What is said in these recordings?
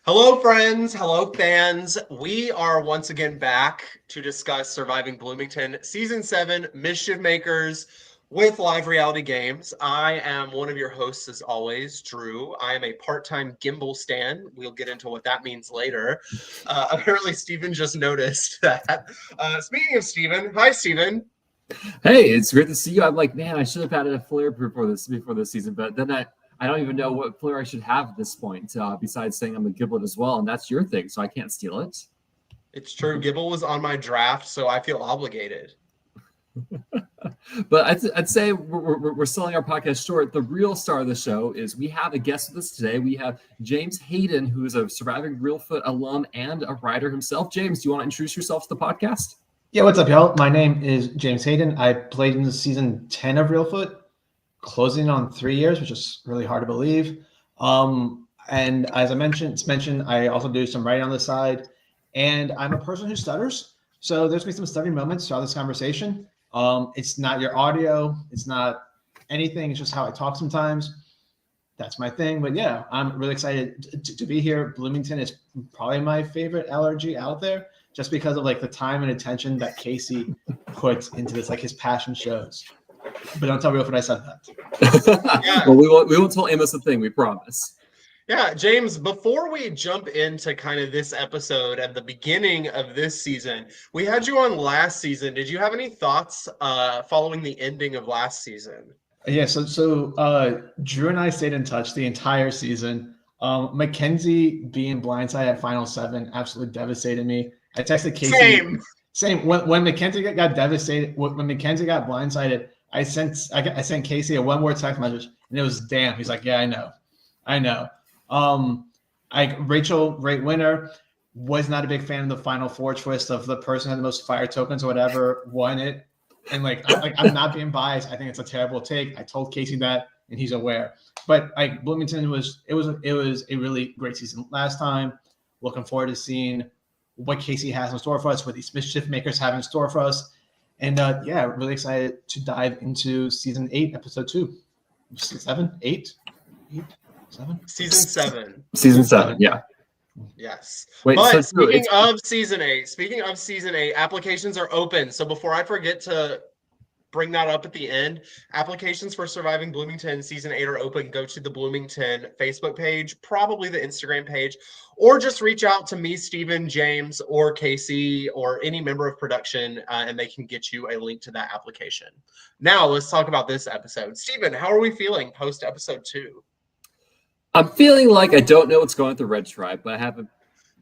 Hello, friends. Hello, fans. We are once again back to discuss Surviving Bloomington Season 7 Mischief Makers with live reality games. I am one of your hosts, as always, Drew. I am a part-time gimbal stan. We'll get into what that means later. Apparently, Steven just noticed that. Speaking of Steven, hi, Steven. Hey, it's great to see you. I'm like, man, I should have had a flare before this season, but then I don't even know what flare I should have at this point. Besides saying I'm a giblet as well, and that's your thing, so I can't steal it. It's true. Gibble was on my draft, so I feel obligated. But I'd say we're selling our podcast short. The real star of the show is we have a guest with us today. We have James Hayden, who is a Surviving Reelfoot alum and a writer himself. James, do you want to introduce yourself to the podcast? Yeah, what's up, y'all? My name is James Hayden. I played in the season 10 of Reelfoot, closing on 3 years, which is really hard to believe. And as I mentioned, I also do some writing on the side, and I'm a person who stutters. So there's gonna be some stuttering moments throughout this conversation. It's not your audio, it's not anything. It's just how I talk sometimes. That's my thing. But yeah, I'm really excited to be here. Bloomington is probably my favorite LRG out there, just because of like the time and attention that Casey puts into this, like his passion shows. But don't tell Reelfoot I said that. Yeah. Well, we won't tell Amos a thing, we promise. Yeah, James, before we jump into kind of this episode at the beginning of this season, we had you on last season. Did you have any thoughts following the ending of last season? Yeah, so Drew and I stayed in touch the entire season. Mackenzie being blindsided at Final 7 absolutely devastated me. I texted Casey. Same. When Mackenzie got devastated, when Mackenzie got blindsided, I sent Casey a one-word text message, and it was damn. He's like, yeah, I know. Rachel, great winner, was not a big fan of the Final Four twist of the person who had the most fire tokens or whatever won it. And I'm not being biased. I think it's a terrible take. I told Casey that, and he's aware. But Bloomington was a really great season last time. Looking forward to seeing what Casey has in store for us, what these Mischief Makers have in store for us. And yeah, really excited to dive into season 8, episode 2. 7, 8, 7? Season 7. Season 7, yeah. Yes. Wait, but so speaking of season 8, applications are open. So before I forget to bring that up at the end, applications for Surviving Bloomington season 8 are open. Go to the Bloomington Facebook page, probably the Instagram page, or just reach out to me, Steven, James, or Casey, or any member of production, and they can get you a link to that application. Now let's talk about this episode. Steven, how are we feeling post episode 2? I'm feeling like I don't know what's going with the Red Tribe, but I have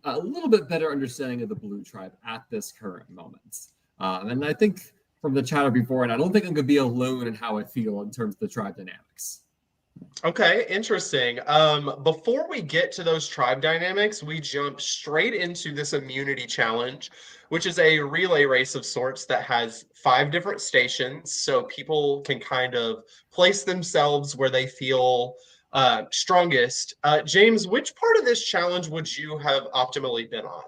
a little bit better understanding of the Blue Tribe at this current moment. And I think from the chatter before, and I don't think I'm going to be alone in how I feel in terms of the tribe dynamics. Okay, interesting. Before we get to those tribe dynamics, we jump straight into this immunity challenge, which is a relay race of sorts that has 5 different stations, so people can kind of place themselves where they feel strongest. James, which part of this challenge would you have optimally been on?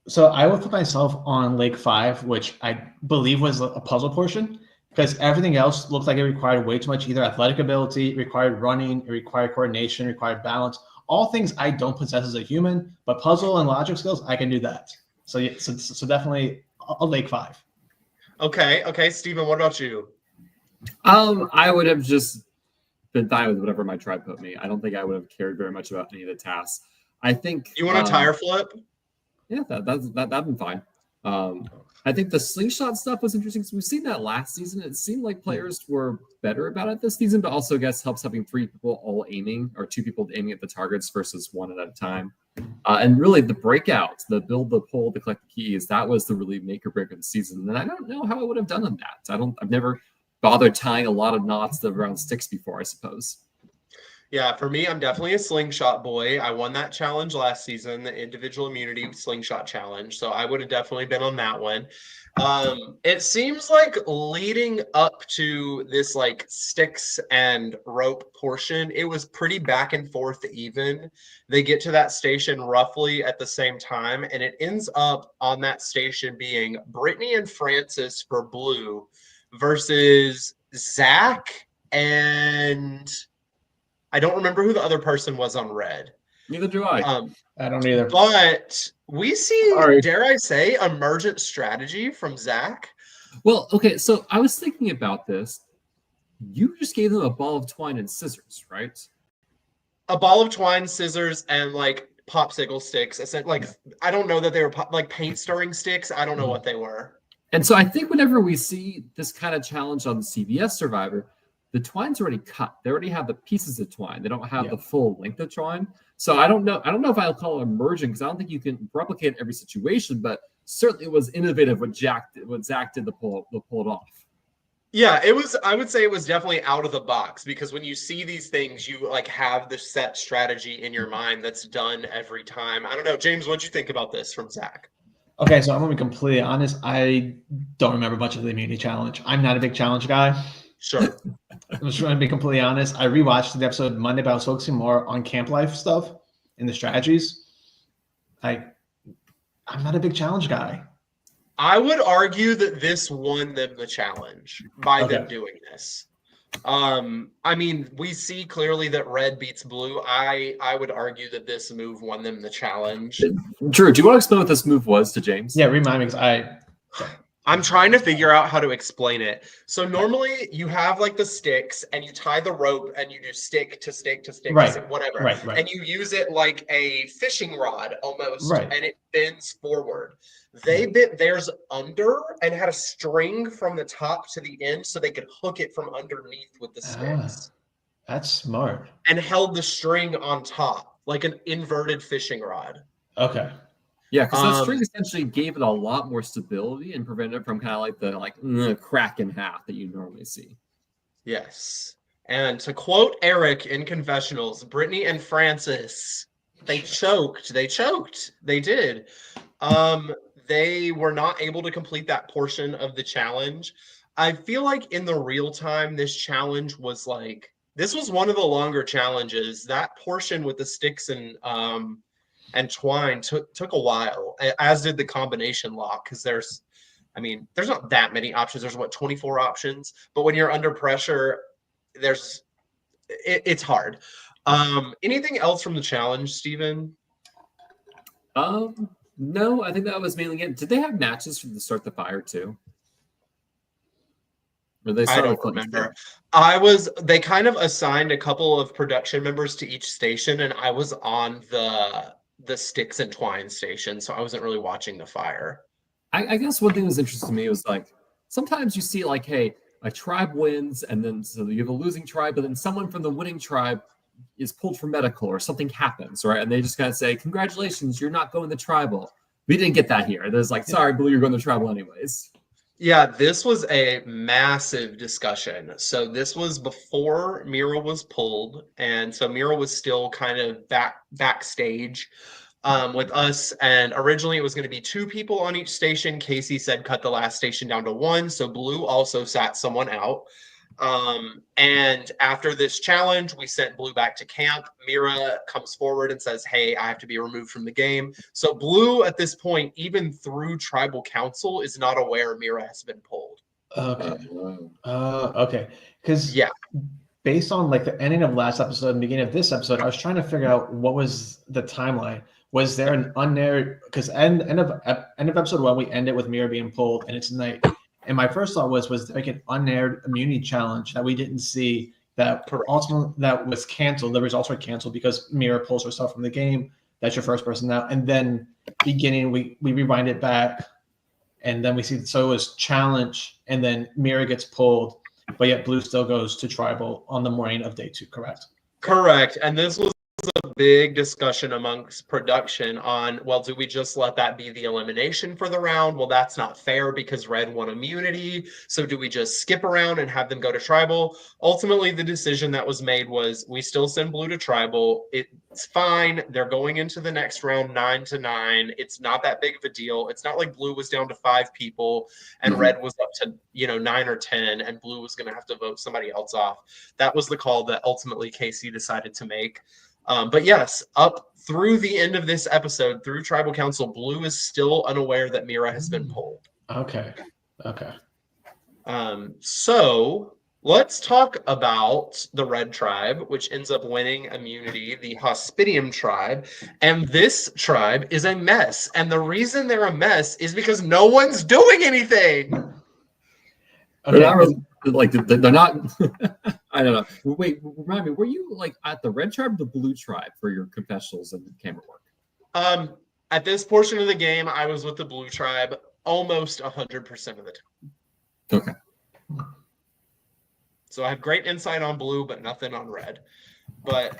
So I would put myself on Lake 5, which I believe was a puzzle portion, because everything else looked like it required way too much, either athletic ability, it required running, it required coordination, it required balance. All things I don't possess as a human, but puzzle and logic skills, I can do that. So yeah, so definitely a Lake 5. Okay, Steven, what about you? I would have just been fine with whatever my tribe put me. I don't think I would have cared very much about any of the tasks. I think you want a tire flip? Yeah, that'd been fine. I think the slingshot stuff was interesting. So we've seen that last season. It seemed like players were better about it this season, but also I guess helps having 3 people all aiming, or 2 people aiming at the targets versus 1 at a time. And really the breakout, the build, the pull, the collect the keys, that was the really make or break of the season. And I don't know how I would have done on that. I've never bothered tying a lot of knots around sticks before, I suppose. Yeah, for me, I'm definitely a slingshot boy. I won that challenge last season, the individual immunity slingshot challenge. So I would have definitely been on that one. It seems like leading up to this like sticks and rope portion, it was pretty back and forth even. They get to that station roughly at the same time, and it ends up on that station being Brittany and Francis for blue versus Zach and I don't remember who the other person was on red. Neither do I. I don't either. But we see, Sorry. dare I say, emergent strategy from Zach. Well, okay, so I was thinking about this. You just gave them a ball of twine and scissors, right? A ball of twine, scissors, and like popsicle sticks. Like I don't know that they were like paint stirring sticks. I don't know what they were. And so I think whenever we see this kind of challenge on CBS Survivor, the twine's already cut. They already have the pieces of twine. They don't have the full length of twine. So I don't know if I'll call it emergent because I don't think you can replicate every situation, but certainly it was innovative what Zach did to pull it off. Yeah, it was. I would say it was definitely out of the box because when you see these things, you like have the set strategy in your mind that's done every time. I don't know, James, what'd you think about this from Zach? Okay, so I'm gonna be completely honest. I don't remember much of the immunity challenge. I'm not a big challenge guy. Sure. I'm just trying to be completely honest. I rewatched the episode Monday, but I was focusing more on camp life stuff and the strategies. I'm not a big challenge guy. I would argue that this won them the challenge by them doing this. I mean, we see clearly that red beats blue. I would argue that this move won them the challenge. Drew, do you want to explain what this move was to James? Yeah, remind me because I'm trying to figure out how to explain it. So normally you have like the sticks and you tie the rope and you do stick to stick to stick, Right. to stick, whatever. Right. And you use it like a fishing rod almost, Right. and it bends forward. They bit theirs under and had a string from the top to the end so they could hook it from underneath with the sticks. That's smart. And held the string on top like an inverted fishing rod. Okay. Yeah, because that string essentially gave it a lot more stability and prevented it from kind of like the crack in half that you normally see. Yes. And to quote Eric in Confessionals, Brittany and Francis, they choked. They did. They were not able to complete that portion of the challenge. I feel like in the real time, this challenge was like, this was one of the longer challenges. That portion with the sticks and twine took a while, as did the combination lock, because there's not that many options. There's 24 options, but when you're under pressure, it's hard. Anything else from the challenge, Steven? No, I think that was mainly it. Did they have matches from the start the fire too? Or they I don't remember. They kind of assigned a couple of production members to each station, and I was on the sticks and twine station, so I wasn't really watching the fire. I guess one thing that was interesting to me was like sometimes you see like, hey, a tribe wins, and then so you have a losing tribe, but then someone from the winning tribe is pulled for medical or something happens, right? And they just kind of say, congratulations, you're not going to tribal. We didn't get that here. There's like, sorry, Blue, you're going to tribal anyways. Yeah, this was a massive discussion. So this was before Mira was pulled, and so Mira was still kind of backstage with us. And originally it was going to be 2 people on each station. Casey said cut the last station down to 1, so Blue also sat someone out. And after this challenge, we sent Blue back to camp. Mira comes forward and says, hey, I have to be removed from the game. So Blue at this point, even through tribal council, is not aware Mira has been pulled. Okay. Okay. Because based on like the ending of last episode and beginning of this episode, I was trying to figure out what was the timeline. Was there an unnarrated? Because end of episode 1, we ended with Mira being pulled, and it's night. And my first thought was like an unaired immunity challenge that we didn't see that ultimately that was canceled. The results were canceled because Mira pulls herself from the game. That's your first person out. And then beginning, we rewind it back, and then we see so it was challenge, and then Mira gets pulled, but yet Blue still goes to tribal on the morning of day 2. Correct. Correct. And this was a big discussion amongst production on, well, do we just let that be the elimination for the round? Well, that's not fair because red won immunity. So do we just skip around and have them go to tribal? Ultimately, the decision that was made was we still send Blue to tribal. It's fine. They're going into the next round 9-9. It's not that big of a deal. It's not like Blue was down to 5 people and red was up to 9 or 10 and Blue was going to have to vote somebody else off. That was the call that ultimately Casey decided to make. But yes, up through the end of this episode, through tribal council, Blue is still unaware that Mira has been pulled. Okay. So Let's talk about the red tribe, which ends up winning immunity, the Hospitium tribe. And this tribe is a mess. And the reason they're a mess is because no one's doing anything. Okay. They're not really, like, they're not. I don't know. Wait, remind me, were you like at the red tribe or the blue tribe for your confessionals and camera work? At this portion of the game, I was with the blue tribe almost 100% of the time. Okay. So I have great insight on blue, but nothing on red. But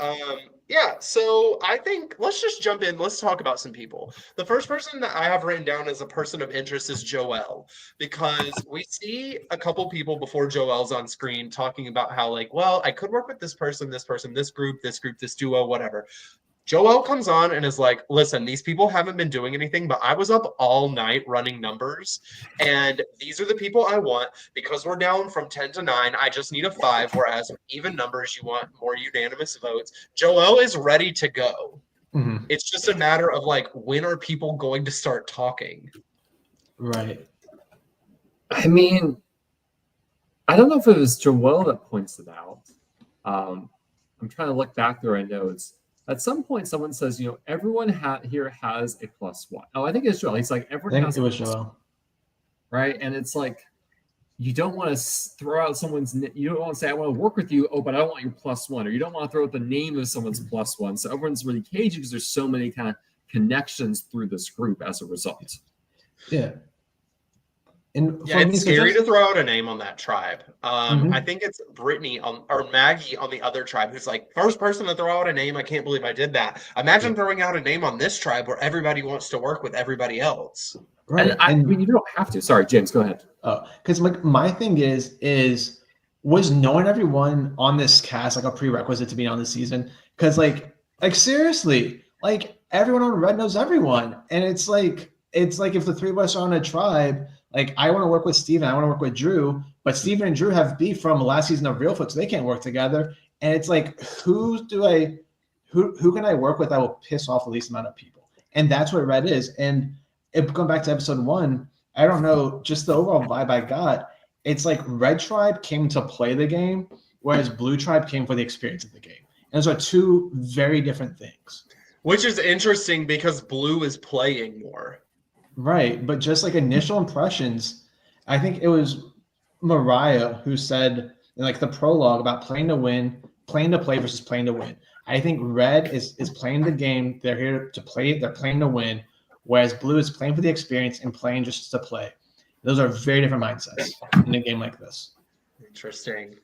yeah, so I think let's just jump in. Let's talk about some people. The first person that I have written down as a person of interest is Joelle, because we see a couple people before Joelle's on screen talking about how, like, well, I could work with this person, this group, this duo, whatever. Joelle comes on and is like, listen, these people haven't been doing anything, but I was up all night running numbers, and these are the people I want. Because we're down from 10 to 9, I just need a 5, whereas even numbers, you want more unanimous votes. Joelle is ready to go. Mm-hmm. It's just a matter of, like, when are people going to start talking? Right. I mean, I don't know if it was Joelle that points it out. I'm trying to look back through our notes. At some point, someone says, you know, everyone here has a +1. Oh, I think it's Joel. He's like, everyone has it was Joel. Right? And it's like, you don't want to throw out someone's, you don't want to say, I want to work with you, oh, but I don't want your +1. Or you don't want to throw out the name of someone's +1. So everyone's really cagey because there's so many kind of connections through this group as a result. Yeah. And yeah, it's scary to throw out a name on that tribe. I think it's Brittany or Maggie on the other tribe who's like, first person to throw out a name. I can't believe I did that. Imagine throwing out a name on this tribe where everybody wants to work with everybody else. Right. And I mean, you don't have to. Sorry, James, go ahead. Oh, because like my thing is was knowing everyone on this cast like a prerequisite to being on the season? Because like seriously, like everyone on Red knows everyone, and it's like if the three of us are on a tribe. Like, I want to work with Steven, I want to work with Drew, but Steven and Drew have beef from last season of Reelfoot, so they can't work together. And it's like, who can I work with that will piss off the least amount of people? And that's what Red is. And going back to episode 1, I don't know, just the overall vibe I got, it's like Red Tribe came to play the game, whereas Blue Tribe came for the experience of the game. And those are two very different things. Which is interesting because Blue is playing more. Right, but just like initial impressions, I think it was Mariah who said in like the prologue about playing to win, playing to play versus playing to win. I think Red is playing the game. They're here to play. They're playing to win, whereas Blue is playing for the experience and playing just to play. Those are very different mindsets in a game like this. Interesting.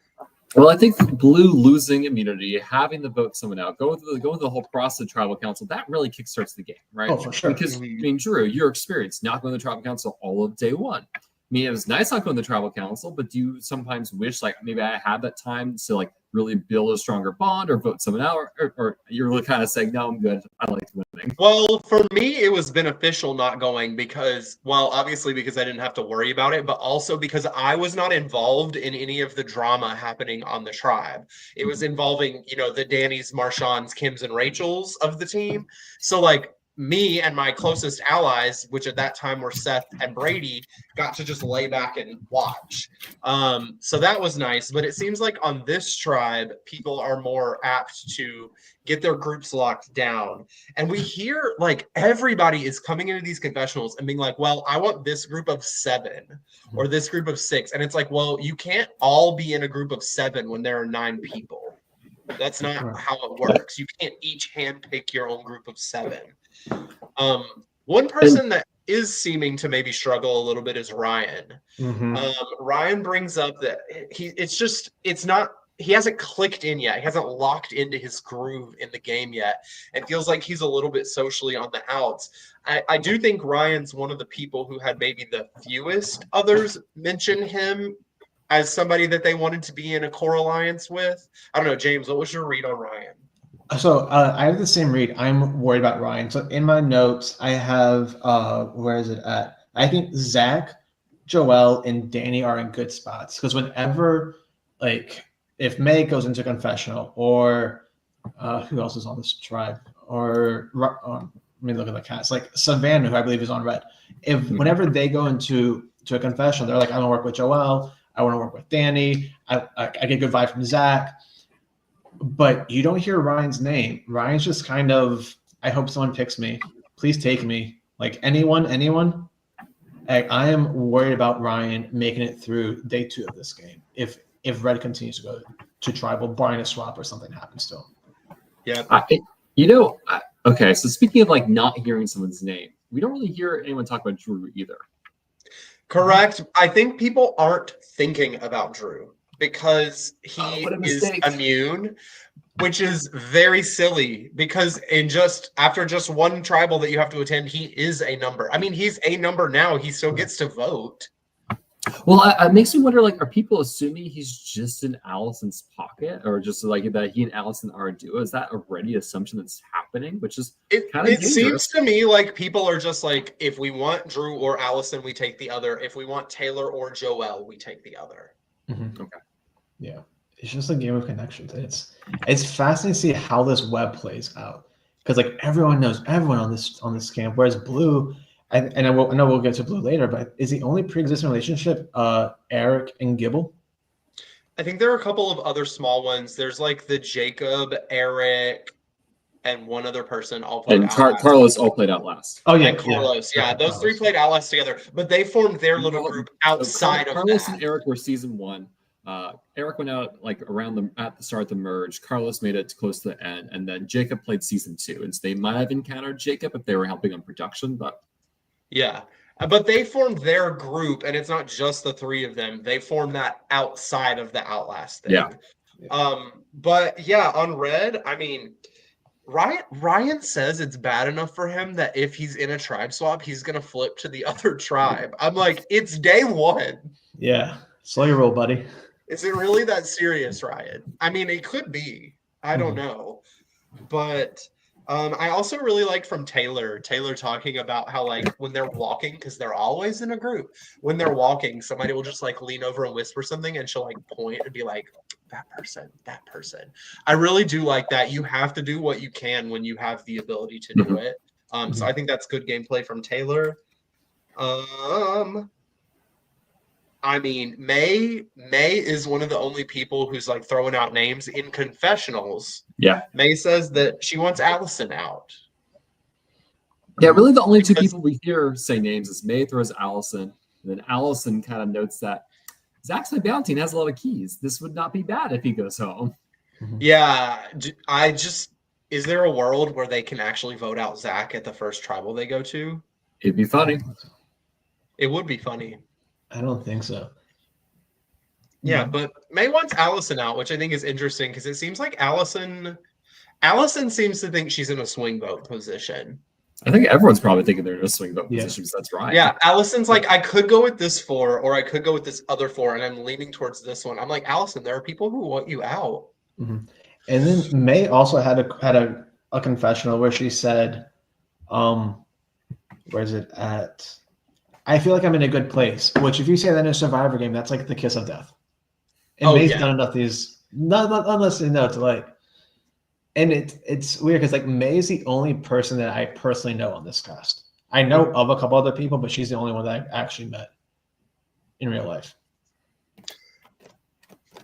Well, I think Blue losing immunity, having to vote someone out, going through the whole process of tribal council, that really kickstarts the game, right? Oh, for sure. Because, I mean, Drew, your experience not going to the tribal council all of day one. I mean, it was nice not going to the tribal council, but do you sometimes wish, like, maybe I had that time to, like, really build a stronger bond or vote someone out? Or you're really kind of saying, no, I'm good. I like winning. Well, for me, it was beneficial not going because, well, obviously because I didn't have to worry about it, but also because I was not involved in any of the drama happening on the tribe. It was involving, you know, the Dannys, Marshans, Kims, and Rachels of the team. So, like, me and my closest allies, which at that time were Seth and Brady, got to just lay back and watch. So that was nice. But it seems like on this tribe, people are more apt to get their groups locked down. And we hear like everybody is coming into these confessionals and being like, well, I want this group of 7 or this group of 6. And it's like, well, you can't all be in a group of 7 when there are 9 people. That's not how it works. You can't each handpick your own group of 7. One person that is seeming to maybe struggle a little bit is Ryan. Ryan brings up that he hasn't clicked in yet. He hasn't locked into his groove in the game yet and feels like he's a little bit socially on the outs. I do think Ryan's one of the people who had maybe the fewest others mention him as somebody that they wanted to be in a core alliance with. I don't know, James, what was your read on Ryan? So I have the same read. I'm worried about Ryan. So in my notes, I have, where is it at? I think Zach, Joelle, and Danny are in good spots. Because whenever, like, if May goes into confessional, or who else is on this tribe? Or let me look at the cast. Like Savannah, who I believe is on Red. Whenever they go into a confessional, they're like, I'm going to work with Joelle. I want to work with Danny. I get a good vibe from Zach. But you don't hear Ryan's name. Ryan's just kind of, I hope someone picks me. Please take me. Like anyone. I am worried about Ryan making it through day 2 of this game. If Red continues to go to tribal, barring a swap or something happens to him. Yeah. Okay, so speaking of like not hearing someone's name, we don't really hear anyone talk about Drew either. Correct. I think people aren't thinking about Drew because he is immune, which is very silly because after just one tribal that you have to attend, he is a number. I mean, he's a number now. He still gets to vote. Well, it makes me wonder, like, are people assuming he's just in Allison's pocket, or just like that he and Allison are a duo? Is that already an assumption that's happening? Which is kind of it seems to me like people are just like, if we want Drew or Allison, we take the other. If we want Taylor or Joelle, we take the other. Mm-hmm. Okay. Yeah, it's just a game of connections. It's fascinating to see how this web plays out because like everyone knows everyone on this camp, whereas Blue. I know we'll get to Blue later, but is the only pre-existing relationship Eric and Gibble? I think there are a couple of other small ones. There's like the Jacob, Eric, and one other person all played out last. Carlos all played out last. Oh yeah, and Carlos. Yeah, those three played out last together, but they formed their little group outside of Carlos that. and Eric were season 1. Eric went out like at the start of the merge. Carlos made it close to the end, and then Jacob played season 2, and so they might have encountered Jacob if they were helping on production, but. Yeah, but they formed their group, and it's not just the 3 of them. They formed that outside of the Outlast thing. Yeah. But yeah, on Red, I mean, Ryan says it's bad enough for him that if he's in a tribe swap, he's gonna flip to the other tribe. I'm like, it's day 1. Yeah, slow your roll, buddy. Is it really that serious, Ryan? I mean, it could be. I don't know, but. I also really liked from Taylor talking about how like when they're walking, because they're always in a group, when they're walking, somebody will just like lean over and whisper something and she'll like point and be like, that person. I really do like that. You have to do what you can when you have the ability to do it. So I think that's good gameplay from Taylor. I mean, May is one of the only people who's like throwing out names in confessionals. Yeah. May says that she wants Allison out. Yeah, really the only 2 people we hear say names is May throws Allison, and then Allison kind of notes that Zach's my bounty and has a lot of keys. This would not be bad if he goes home. Yeah, is there a world where they can actually vote out Zach at the first tribal they go to? It'd be funny. It would be funny. I don't think so. Yeah, but May wants Allison out, which I think is interesting because it seems like Allison seems to think she's in a swing vote position. I think everyone's probably thinking they're in a swing vote position. So that's right. Yeah, Allison's like, I could go with this 4 or I could go with this other 4, and I'm leaning towards this one. I'm like, Allison, there are people who want you out. Mm-hmm. And then May also had a confessional where she said, where is it at? I feel like I'm in a good place, which if you say that in a Survivor game, that's like the kiss of death. And May's done enough of these, not unless you know to like, and it's weird because like May is the only person that I personally know on this cast. I know of a couple other people, but she's the only one that I actually met in real life.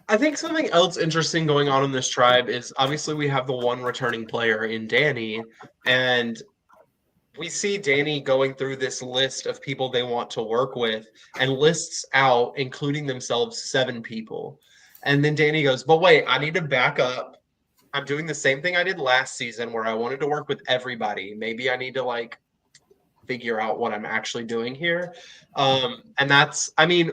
I think something else interesting going on in this tribe is obviously we have the one returning player in Danny, and we see Danny going through this list of people they want to work with and lists out, including themselves, 7 people. And then Danny goes, but wait, I need to back up. I'm doing the same thing I did last season where I wanted to work with everybody. Maybe I need to like figure out what I'm actually doing here. And that's, I mean,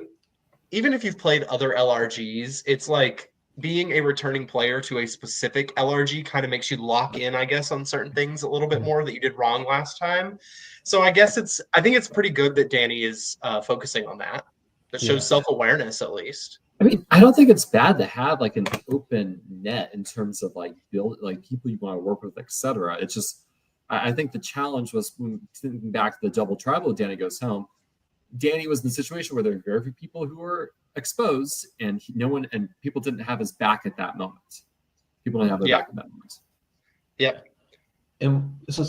even if you've played other LRGs, it's like being a returning player to a specific LRG kind of makes you lock in, I guess, on certain things a little bit more that you did wrong last time. So I guess I think it's pretty good that Danny is focusing on that. That shows self-awareness at least. I mean, I don't think it's bad to have like an open net in terms of like build like people you want to work with, etc. It's just, I think the challenge was when thinking back to the double tribal, Danny goes home. Danny was in a situation where there were very few people who were exposed, and people didn't have his back at that moment. People didn't have their back at that moment. Yeah. And so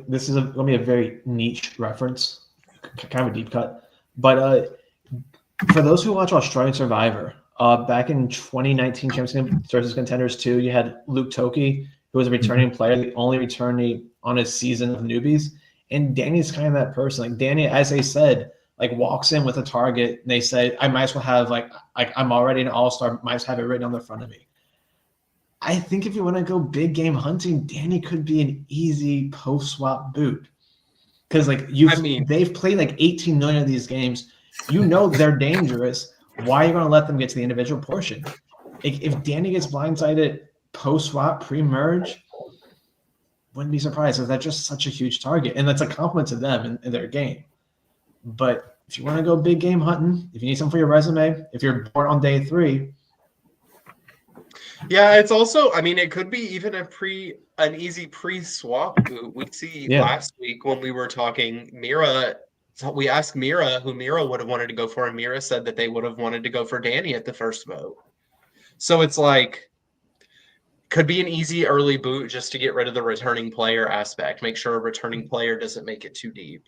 this is going to be a very niche reference, kind of a deep cut, but For those who watch Australian Survivor, back in 2019 Champions versus Contenders 2, you had Luke Toki, who was a returning player, the only returnee on a season of newbies. And Danny's kind of that person. Like Danny, as they said, like walks in with a target, and they say, I might as well have like I'm already an all-star, might as well have it written on the front of me. I think if you want to go big game hunting, Danny could be an easy post-swap boot. Because like they've played like 18 million of these games. You know they're dangerous. Why are you going to let them get to the individual portion? If Danny gets blindsided post-swap, pre-merge, wouldn't be surprised. Because that's just such a huge target. And that's a compliment to them in their game. But if you want to go big game hunting, if you need something for your resume, if you're bored on day 3. Yeah, it's also, I mean, it could be even an easy pre-swap boot. We see last week when we were talking, Mira, we asked Mira who Mira would have wanted to go for, and Mira said that they would have wanted to go for Danny at the first vote. So it's like, could be an easy early boot just to get rid of the returning player aspect. Make sure a returning player doesn't make it too deep.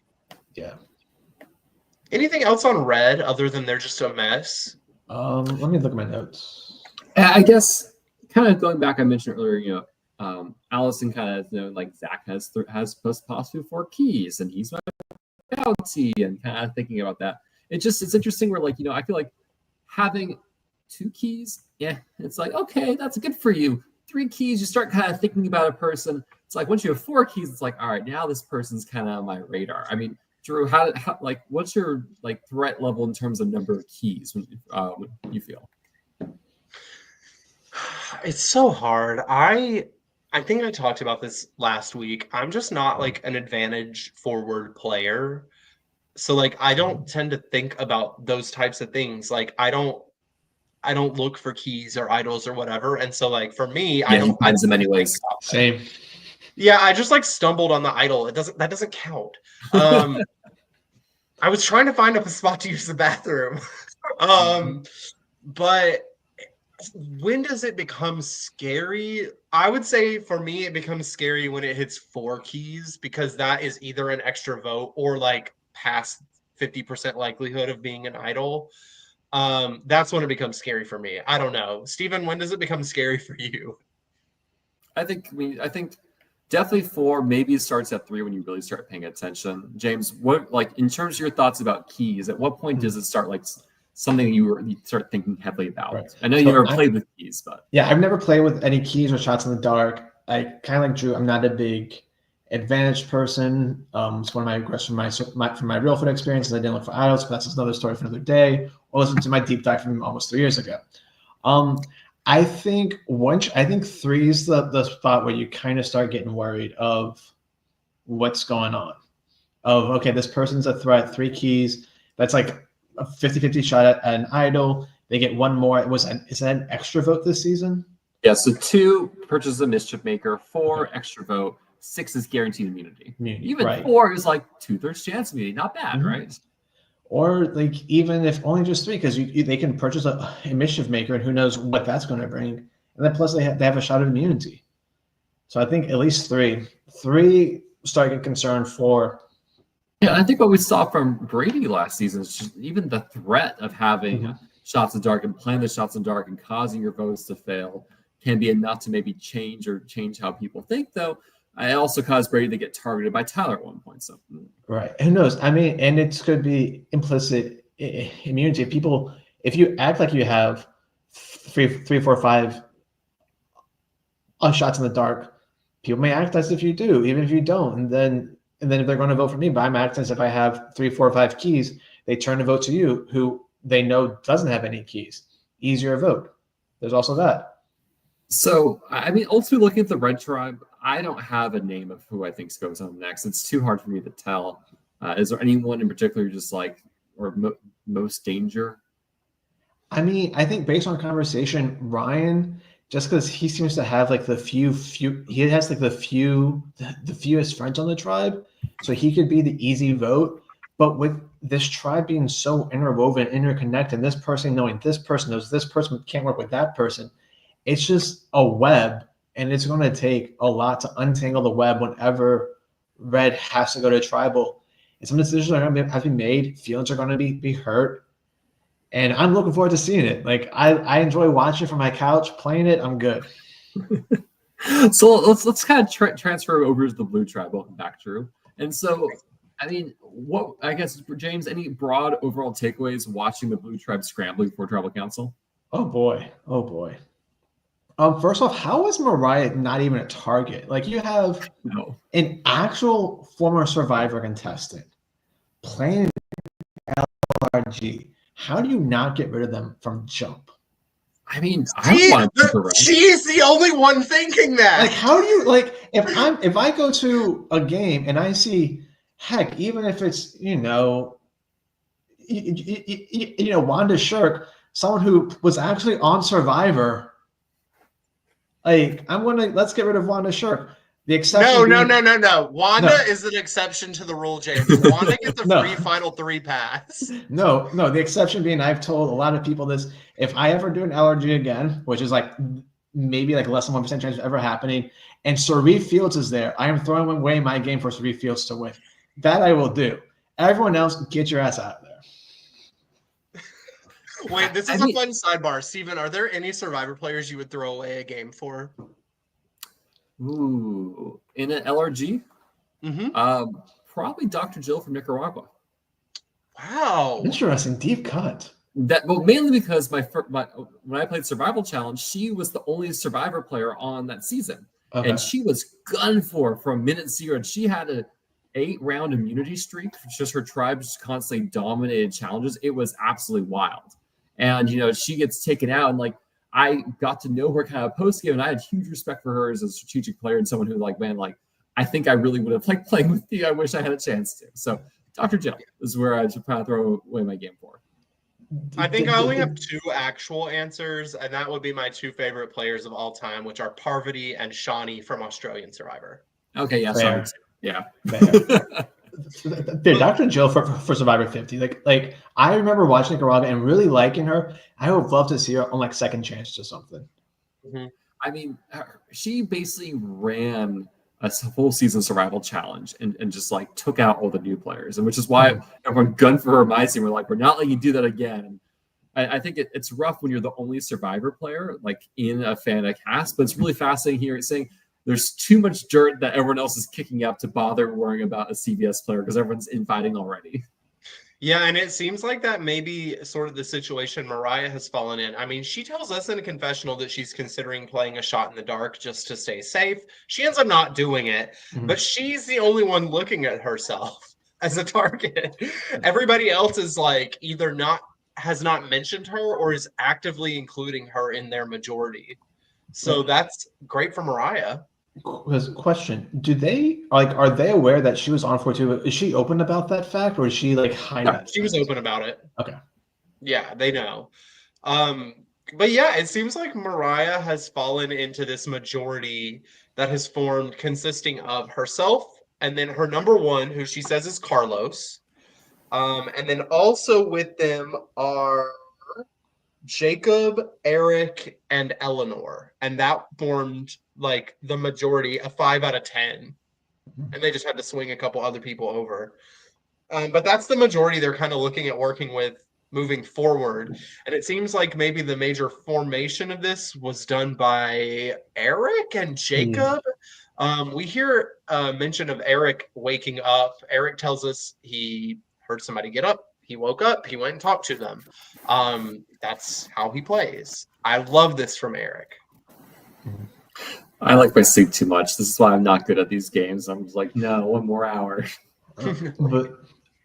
Yeah. Anything else on red other than they're just a mess? Let me look at my notes. I guess kind of going back, I mentioned earlier, Allison kind of, like Zach has possibly 4 keys, and he's my bounty, and kind of thinking about that. It's interesting where, like, I feel like having 2 keys, it's like, okay, that's good for you. 3 keys, you start kind of thinking about a person. It's like once you have 4 keys, it's like, all right, now this person's kind of on my radar. I mean, Drew, how like what's your like threat level in terms of number of keys when you feel? It's so hard. I think I talked about this last week. I'm just not like an advantage forward player. So like I don't tend to think about those types of things. Like I don't look for keys or idols or whatever. And so like for me, I don't in many ways. Same. Yeah, I just like stumbled on the idol. That doesn't count. I was trying to find a spot to use the bathroom. But when does it become scary? I would say for me, it becomes scary when it hits 4 keys, because that is either an extra vote or like past 50% likelihood of being an idol. That's when it becomes scary for me. I don't know. Steven, when does it become scary for you? I think definitely 4, maybe it starts at 3 when you really start paying attention. James, what, like, in terms of your thoughts about keys, at what point does it start like something you start thinking heavily about? Right. I know you never played with keys, but I've never played with any keys or shots in the dark. I kind of like Drew. I'm not a big advantage person. It's one of my regrets from my Reelfoot experiences. I didn't look for idols, but that's another story for another day. Or listen to my deep dive from almost 3 years ago. I think 3 is the spot where you kind of start getting worried of what's going on. Of, okay, this person's a threat, 3 keys. That's like a 50-50 shot at an idol. They get 1 more. Is that an extra vote this season? Yeah, so 2 purchases a Mischief Maker, 4 extra vote, 6 is guaranteed immunity. Even 4 is like 2/3 chance immunity. Not bad, right? Or like even if only just 3, because they can purchase a Mischief Maker, and who knows what that's going to bring. And then plus they have a shot of immunity. So I think at least 3. 3 start getting concerned for. Yeah, I think what we saw from Brady last season is just even the threat of having shots in the dark and playing the shots in the dark and causing your votes to fail can be enough to maybe change how people think, though. I also caused Brady to get targeted by Tyler at one point. So right, who knows? I mean, and it could be implicit immunity. If you act like you have 3, 4, 5 shots in the dark, people may act as if you do, even if you don't. And then if they're going to vote for me, but I'm acting as if I have 3, 4, 5 keys, they turn to vote to you, who they know doesn't have any keys. Easier vote. There's also that. So, I mean, ultimately looking at the Red Tribe, I don't have a name of who I think goes on next. It's too hard for me to tell. Is there anyone in particular just like, or most danger? I mean, I think based on conversation, Ryan, just because he seems to have like the fewest friends on the tribe, so he could be the easy vote. But with this tribe being so interwoven, interconnected, this person knowing this person knows this person can't work with that person, it's just a web, and it's going to take a lot to untangle the web whenever Red has to go to tribal. And some decisions are going to have to be made. Feelings are going to be hurt. and I'm looking forward to seeing it. Like I enjoy watching from my couch, playing it. I'm good. So let's kind of transfer over to the Blue Tribe. Welcome back, Drew. And so, I mean, what I guess James, any broad overall takeaways watching the Blue Tribe scrambling for Tribal Council? Oh boy. First off, how is Mariah not even a target? Like you have an actual former Survivor contestant playing LRG. How do you not get rid of them from jump? I mean, she's the only one thinking that. Like, how do you if I go to a game and I see, heck, even if it's Wanda Shirk, someone who was actually on Survivor, like let's get rid of Wanda Shirk. The exception. No. Wanda is an exception to the rule, James. Wanda gets a free final 3 pass. No. The exception being, I've told a lot of people this: if I ever do an LRG again, which is like maybe like less than 1% chance of ever happening, and Surviving Fields is there, I am throwing away my game for Surviving Fields to win. That I will do. Everyone else, get your ass out of there. Wait, this is a fun sidebar. Steven, are there any Survivor players you would throw away a game for? Ooh, in an LRG? Mm-hmm. Probably Dr. Jill from Nicaragua. Wow. Interesting. Deep cut. Mainly because when I played Survival Challenge, she was the only Survivor player on that season. Okay. And she was gunned for from minute 0. And she had an 8-round immunity streak. It's just her tribe just constantly dominated challenges. It was absolutely wild. And, she gets taken out, and I got to know her kind of post game, and I had huge respect for her as a strategic player and someone who, I think I really would have liked playing with you. I wish I had a chance to. So, Dr. Jill is where I should probably throw away my game for. I think I only have 2 actual answers, and that would be my 2 favorite players of all time, which are Parvati and Shawnee from Australian Survivor. Okay, yeah, Shawnee. Yeah. Dude, Dr. Jill for Survivor 50. Like I remember watching Nicaragua and really liking her. I would love to see her on second chance to something. Mm-hmm. I mean, she basically ran a full season survival challenge and just took out all the new players, and which is why everyone gunned for her. My team were we're not letting you do that again. I think it's rough when you're the only Survivor player in a fan cast, but it's really fascinating here saying there's too much dirt that everyone else is kicking up to bother worrying about a CBS player because everyone's infighting already. Yeah, and it seems like that may be sort of the situation Mariah has fallen in. I mean, she tells us in a confessional that she's considering playing a shot in the dark just to stay safe. She ends up not doing it, but she's the only one looking at herself as a target. Everybody else is either has not mentioned her or is actively including her in their majority. So that's great for Mariah. Question: are they aware that she was on 4-2? Is she open about that fact, or is she hiding? She was open about it. Okay. Yeah, they know. But yeah, it seems like Mariah has fallen into this majority that has formed, consisting of herself and then her number 1, who she says is Carlos. And then also with them are Jacob, Eric, and Eleanor, and that formed the majority, a 5 out of 10, and they just had to swing a couple other people over. But that's the majority they're kind of looking at working with moving forward, and it seems like maybe the major formation of this was done by Eric and Jacob. We hear mention of Eric waking up. Eric tells us he heard somebody get up. He woke up, he went and talked to them. That's how he plays. I love this from Eric. I like my sleep too much. This is why I'm not good at these games. I'm just no, 1 more hour. But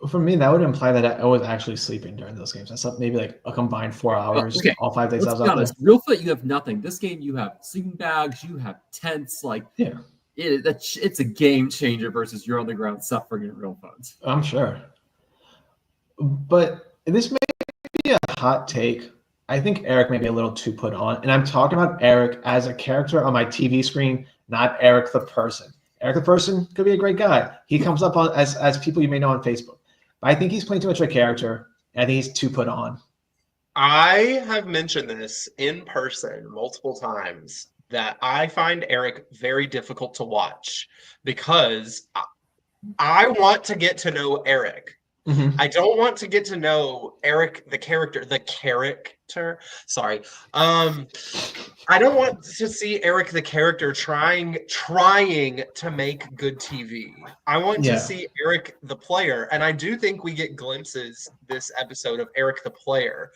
for me, that would imply that I was actually sleeping during those games. I slept maybe a combined 4 hours, all 5 days. Let's be honest. Reelfoot, you have nothing. This game, you have sleeping bags, you have tents. It's a game changer versus you're on the ground suffering in Reelfoot. I'm sure. But this may be a hot take. I think Eric may be a little too put on. And I'm talking about Eric as a character on my TV screen, not Eric the person. Eric the person could be a great guy. He comes up on as people you may know on Facebook. But I think he's playing too much of a character. And I think he's too put on. I have mentioned this in person multiple times that I find Eric very difficult to watch because I want to get to know Eric. Mhm. I don't want to get to know Eric, the character. Sorry. I don't want to see Eric, the character, trying to make good TV. I want to Yeah. see Eric, the player, and I do think we get glimpses this episode of Eric, the player,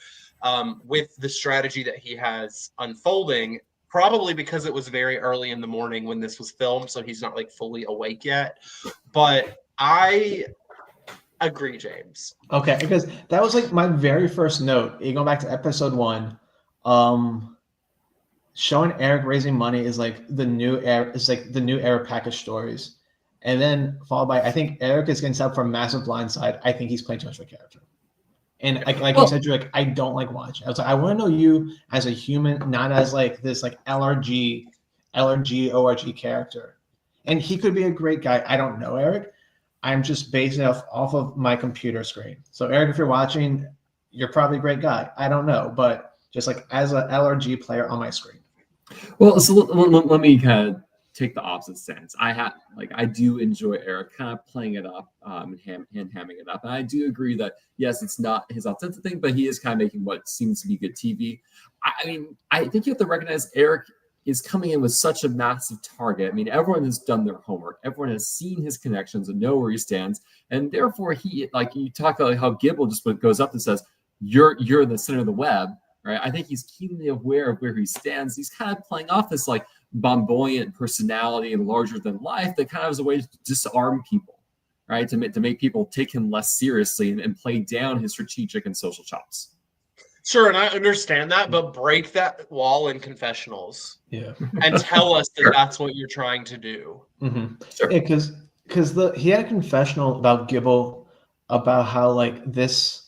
with the strategy that he has unfolding. Probably because it was very early in the morning when this was filmed, so he's not like fully awake yet. But I agree, James. Okay, because that was like my very first note. You go back to episode 1. Showing Eric raising money is like the new era package stories. And then followed by, I think Eric is getting set up for a massive blindside. I think he's playing too much of a character. And like you said, you're like, I don't like watching. I was like, I want to know you as a human, not as like this like LRG, ORG character. And he could be a great guy. I don't know Eric. I'm just basing it off of my computer screen. So Eric, if you're watching, you're probably a great guy. I don't know, but just like as a LRG player on my screen. Well, so let me kind of take the opposite stance. I do enjoy Eric kind of playing it up and hamming it up. And I do agree that, yes, it's not his authentic thing, but he is kind of making what seems to be good TV. I mean, I think you have to recognize Eric is coming in with such a massive target. I mean, everyone has done their homework. Everyone has seen his connections and know where he stands. And therefore, he, like you talk about how Gibble just goes up and says, you're in the center of the web. Right, I think he's keenly aware of where he stands. He's kind of playing off this like flamboyant personality and larger than life that kind of is a way to disarm people, right? To make people take him less seriously and play down his strategic and social chops. Sure, and I understand that, but break that wall in confessionals. Yeah, and tell us that that's what you're trying to do. Mm-hmm. Sure. Yeah, because he had a confessional about Gibble about how like this.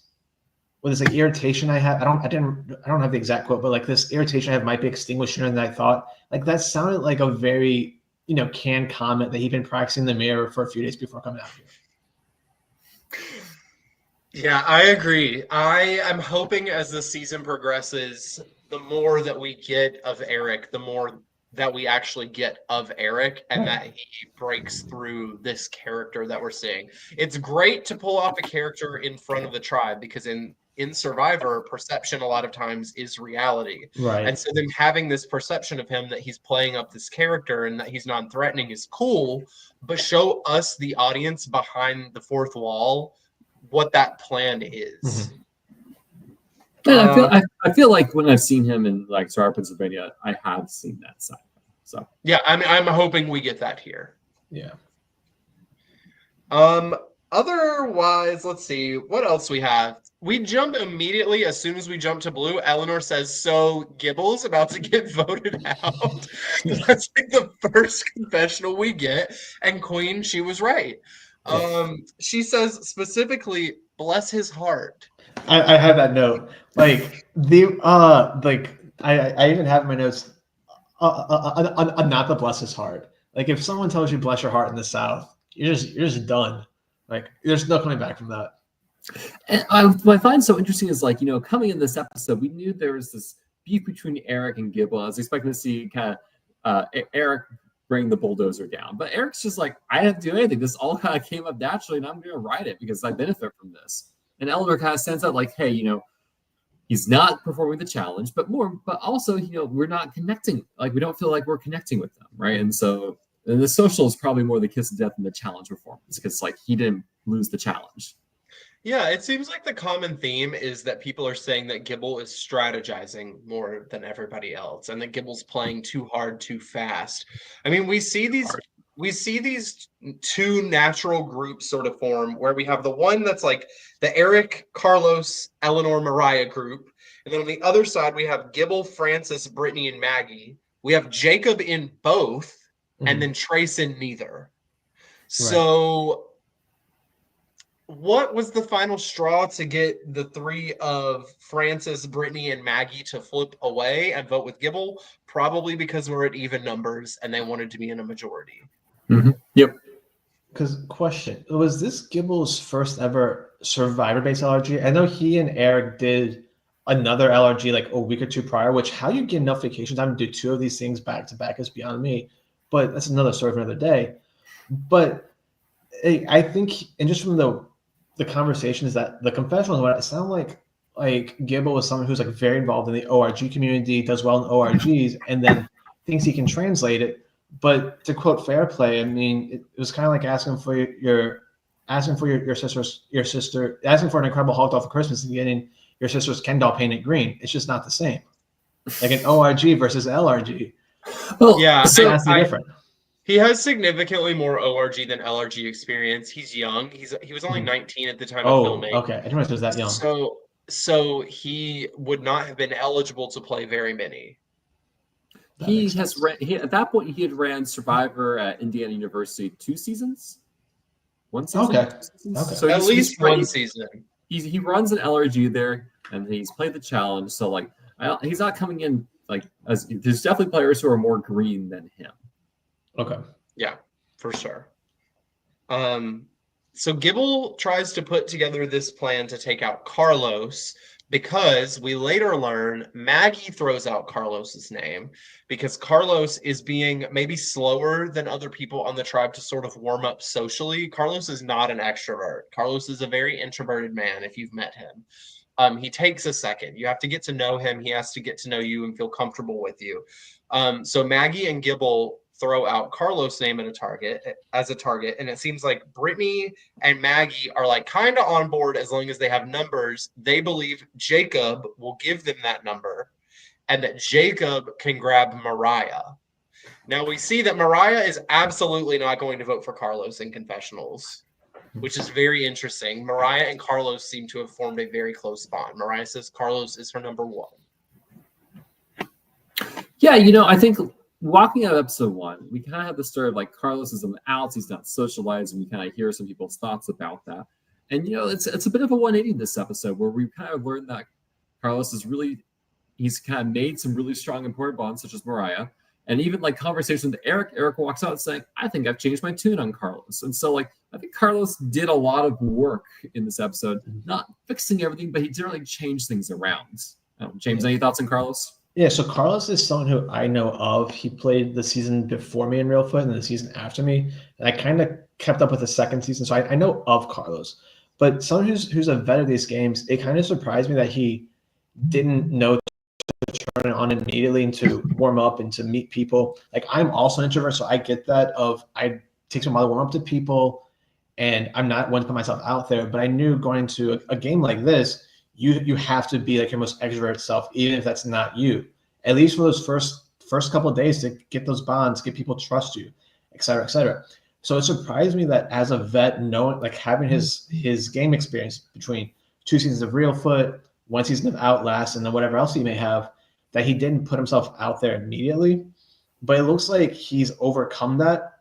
Well, this like irritation I have. I don't have the exact quote, but like this irritation I have might be extinguished sooner than I thought. Like that sounded like a very canned comment that he'd been practicing in the mirror for a few days before coming out here. Yeah, I agree. I am hoping as the season progresses, the more that we get of Eric, the more that we actually get of Eric, and that he breaks through this character that we're seeing. It's great to pull off a character in front of the tribe because in Survivor, perception a lot of times is reality. Right. And so then having this perception of him that he's playing up this character and that he's non-threatening is cool, but show us, the audience, behind the fourth wall what that plan is. Yeah, I feel like when I've seen him in like Survivor Pennsylvania, I have seen that side. So yeah, I'm hoping we get that here. Yeah. Otherwise, let's see what else we have. We jump immediately as soon as we jump to blue. Eleanor says, "So Gibble's about to get voted out." That's like the first confessional we get, and Queen, she was right. She says specifically, "Bless his heart." I have that note. Like I even have in my notes. Not the bless his heart. Like if someone tells you bless your heart in the South, you're just done. Like there's no coming back from that. And what I find so interesting is like, coming in this episode, we knew there was this beef between Eric and Gibble. I was expecting to see kind of Eric bring the bulldozer down. But Eric's just like, I didn't do anything. This all kind of came up naturally, and I'm going to ride it because I benefit from this. And Eleanor kind of stands out like, hey, he's not performing the challenge, but also, we're not connecting. Like, we don't feel like we're connecting with them, right? And so the social is probably more the kiss of death than the challenge performance because, like, he didn't lose the challenge. Yeah, it seems like the common theme is that people are saying that Gibble is strategizing more than everybody else, and that Gibble's playing too hard, too fast. I mean, we see these two natural groups sort of form where we have the one that's like the Eric, Carlos, Eleanor, Mariah group, and then on the other side we have Gibble, Francis, Brittany, and Maggie. We have Jacob in both, and then Trace in neither. So what was the final straw to get the three of Francis, Brittany, and Maggie to flip away and vote with Gibble? Probably because we're at even numbers and they wanted to be in a majority. Mm-hmm. Yep. Because question, was this Gibble's first ever Survivor-based LRG? I know he and Eric did another LRG like a week or two prior, which how you get enough vacation time to do two of these things back to back is beyond me. But that's another story for another day. But I think, and just from the the conversations that the confessionals, what it sounded like Gibble was someone who's like very involved in the ORG community, does well in ORGs, and then thinks he can translate it. But to quote Fair Play, I mean, it was kind of like asking for your asking for your sister asking for an Incredible Hulk doll for Christmas and getting your sister's Ken doll painted green. It's just not the same. Like an ORG versus LRG. Well, Yeah, so Vastly different. he has significantly more ORG than LRG experience. He's young. He was only Mhm. 19 at the time of Oh, filming. okay. I didn't realize he was that young. So he would not have been eligible to play very many. That he makes has sense. ran. At that point, he had ran Survivor at Indiana University 2 seasons, 1 season. Okay. 2 seasons? Okay. So At he's least one run. season. He runs an LRG there, and he's played the challenge. So like, he's not coming in like as there's definitely players who are more green than him. Okay. Yeah, for sure. So Gibble tries to put together this plan to take out Carlos because we later learn Maggie throws out Carlos's name because Carlos is being maybe slower than other people on the tribe to sort of warm up socially. Carlos is not an extrovert. Carlos is a very introverted man if you've met him. He takes a second. You have to get to know him. He has to get to know you and feel comfortable with you. So Maggie and Gibble throw out Carlos' name as a target, and it seems like Brittany and Maggie are like kind of on board as long as they have numbers. They believe Jacob will give them that number, and that Jacob can grab Mariah. Now we see that Mariah is absolutely not going to vote for Carlos in confessionals, which is very interesting. Mariah and Carlos seem to have formed a very close bond. Mariah says Carlos is her number one. Yeah, I think walking out of episode 1, we kind of have the story of like Carlos is on the outs, he's not socialized, and we kind of hear some people's thoughts about that. And it's a bit of a 180 in this episode where we kind of learned that Carlos he's kind of made some really strong important bonds, such as Mariah, and even like conversation with Eric. Eric walks out saying, "I think I've changed my tune on Carlos." And so like I think Carlos did a lot of work in this episode, not fixing everything, but he did really change things around. James, any thoughts on Carlos? Yeah, so Carlos is someone who I know of. He played the season before me in Reelfoot and the season after me. And I kind of kept up with the second season, so I know of Carlos. But someone who's a vet of these games, it kind of surprised me that he didn't know to turn it on immediately and to warm up and to meet people. Like, I'm also an introvert, so I get that I take some while to warm up to people, and I'm not one to put myself out there. But I knew going into a game like this, you have to be like your most extroverted self, even if that's not you. At least for those first couple of days to get those bonds, get people to trust you, et cetera, et cetera. So it surprised me that as a vet, knowing like having his game experience between 2 seasons of Reelfoot, 1 season of Outlast, and then whatever else he may have, that he didn't put himself out there immediately. But it looks like he's overcome that,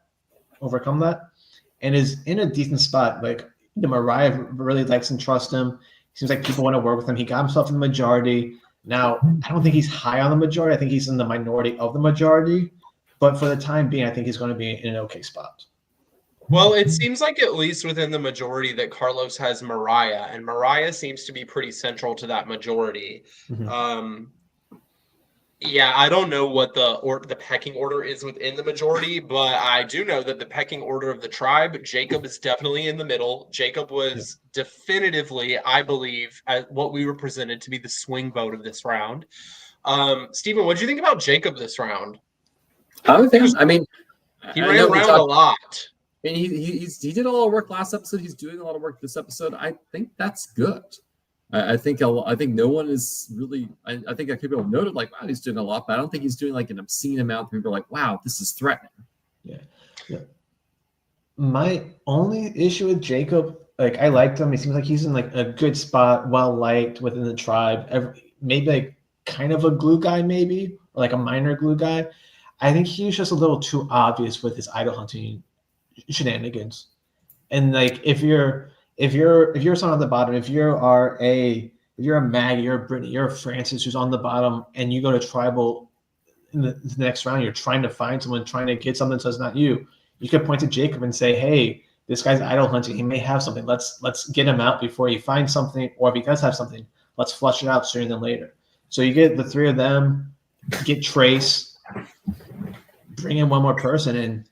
and is in a decent spot. Like Mariah really likes and trusts him. Seems like people want to work with him. He got himself in the majority. Now, I don't think he's high on the majority. I think he's in the minority of the majority. But for the time being, I think he's going to be in an okay spot. Well, it seems like at least within the majority that Carlos has Mariah, and Mariah seems to be pretty central to that majority. Mm-hmm. Yeah, I don't know what the pecking order is within the majority, but I do know that the pecking order of the tribe, Jacob is definitely in the middle. Jacob was definitively, I believe, what we were presented to be the swing vote of this round. Stephen, what do you think about Jacob this round? I mean, he ran around a lot. I mean, he did a lot of work last episode. He's doing a lot of work this episode. I think that's good. I think no one is really. I think people noted like, wow, he's doing a lot, but I don't think he's doing like an obscene amount. People are like, wow, this is threatening. Yeah. My only issue with Jacob, like I liked him. He seems like he's in like a good spot, well liked within the tribe. Maybe like kind of a glue guy, maybe or like a minor glue guy. I think he's just a little too obvious with his idol hunting shenanigans. And like if you're someone at the bottom, if you're a Maggie, you're a Brittany, you're a Francis who's on the bottom, and you go to tribal in the next round, you're trying to find someone, trying to get something so it's not you. You could point to Jacob and say, hey, this guy's idol hunting. He may have something. Let's get him out before he finds something, or if he does have something, let's flush it out sooner than later. So you get the 3 of them, get Trace, bring in one more person, and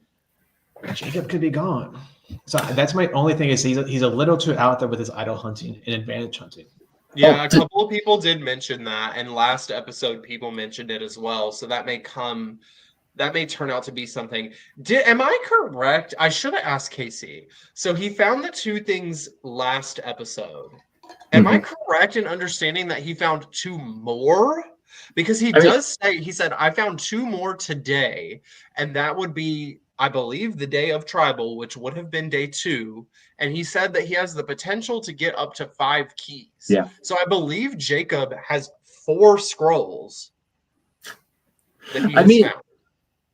Jacob could be gone. So that's my only thing is he's a little too out there with his idol hunting and advantage hunting. Yeah, a couple of people did mention that, and last episode people mentioned it as well. So that may turn out to be something. Am I correct? I should have asked Casey. So he found the 2 things last episode. Am I correct in understanding that he found 2 more? Because he said, I found 2 more today, and that would be, I believe, the day of tribal, which would have been day 2. And he said that he has the potential to get up to 5 keys. Yeah. So I believe Jacob has 4 scrolls that he has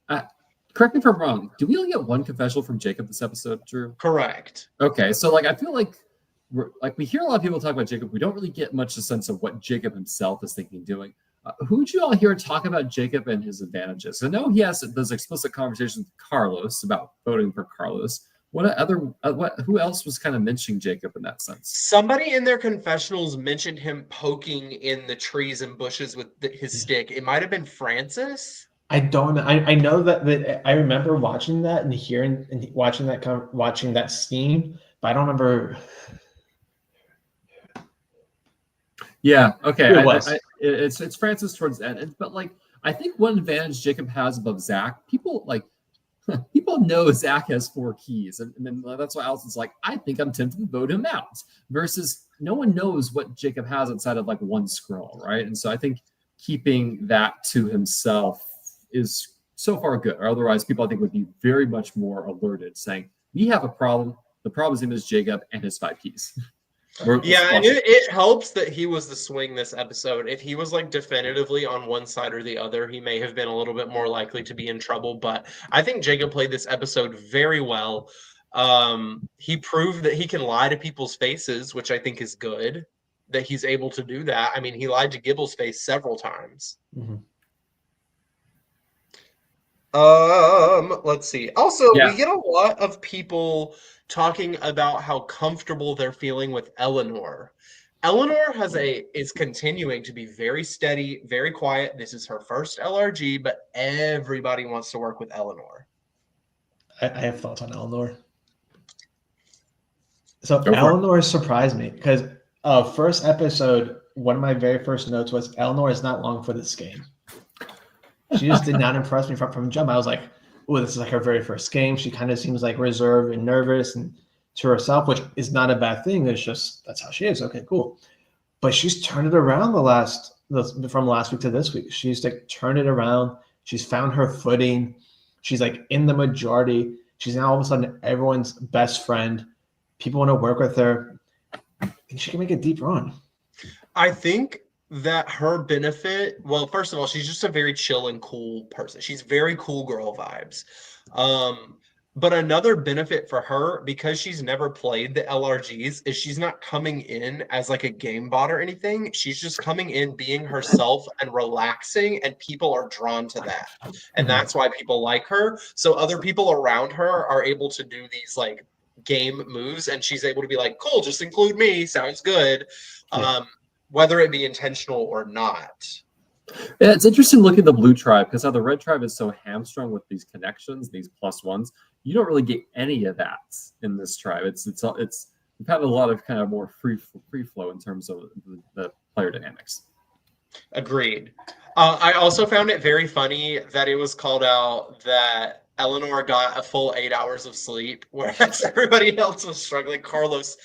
found. Correct me if I'm wrong. Do we only get 1 confessional from Jacob this episode, Drew? Correct. Okay, so I feel like we hear a lot of people talk about Jacob. We don't really get much a sense of what Jacob himself is thinking doing. Who would you all hear talk about Jacob and his advantages? I know he has those explicit conversations with Carlos about voting for Carlos. Who else was kind of mentioning Jacob in that sense? Somebody in their confessionals mentioned him poking in the trees and bushes with his stick. It might have been Francis. I don't know. I know that I remember watching that and hearing and watching that scene, but I don't remember. Yeah. Okay. Who it was. It's Francis towards the end, but I think one advantage Jacob has above Zach, people know Zach has 4 keys, and then that's why Allison's like, I think I'm tempted to vote him out. Versus no one knows what Jacob has outside of 1 scroll, right? And so I think keeping that to himself is so far good. Or otherwise, people I think would be very much more alerted, saying we have a problem. The problem's name is Jacob and his 5 keys. Yeah, and it helps that he was the swing this episode. If he was definitively on one side or the other, he may have been a little bit more likely to be in trouble. But I think Jacob played this episode very well. He proved that he can lie to people's faces, which I think is good, that he's able to do that. I mean, he lied to Gibble's face several times. Mm-hmm. Let's see. Also, we get a lot of people talking about how comfortable they're feeling with Eleanor. Eleanor is continuing to be very steady, very quiet. This is her first LRG, but everybody wants to work with Eleanor. I have thoughts on Eleanor. So Eleanor surprised me because first episode, one of my very first notes was Eleanor is not long for this game. She just did not impress me from jump. I was like, oh, this is her very first game. She kind of seems reserved and nervous and to herself, which is not a bad thing. It's just that's how she is. Okay, cool. But she's turned it around from last week to this week. She's turned it around. She's found her footing. She's in the majority. She's now all of a sudden everyone's best friend. People want to work with her. I think she can make a deep run. I think that her benefit, well, first of all, she's just a very chill and cool person. She's very cool girl vibes. But another benefit for her, because she's never played the LRGs, is she's not coming in as a game bot or anything. She's just coming in being herself and relaxing, and people are drawn to that. And that's why people like her. So other people around her are able to do these game moves, and she's able to be cool, just include me. Sounds good. Whether it be intentional or not. Yeah, it's interesting looking at the blue tribe because how the red tribe is so hamstrung with these connections, these +1s. You don't really get any of that in this tribe. We've had a lot of kind of more free flow in terms of the player dynamics. Agreed. I also found it very funny that it was called out that Eleanor got a full 8 hours of sleep, whereas everybody else was struggling. Carlos,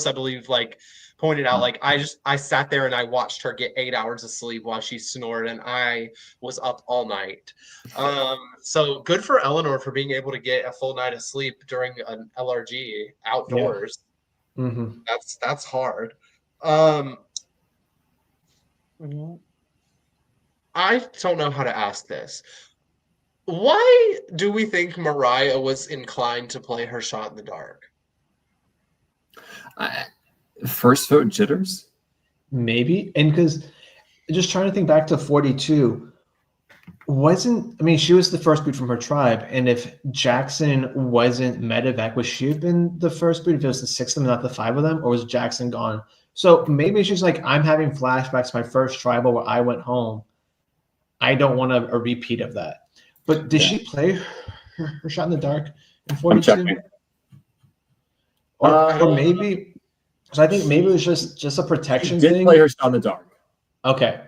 I believe, pointed out, I sat there and I watched her get 8 hours of sleep while she snored, and I was up all night. So good for Eleanor for being able to get a full night of sleep during an LRG outdoors. Yeah. Mm-hmm. That's hard. I don't know how to ask this. Why do we think Mariah was inclined to play her shot in the dark? First vote jitters? Maybe. And because just trying to think back to 42, she was the first boot from her tribe. And if Jackson wasn't medevac, would she have been the first boot if it was the 6 of them, not the 5 of them? Or was Jackson gone? So maybe she's I'm having flashbacks to my first tribal where I went home. I don't want a repeat of that. But did she play her shot in the dark in 42? or maybe. So I think maybe it was just a protection Did thing. play her shot in the dark. Okay,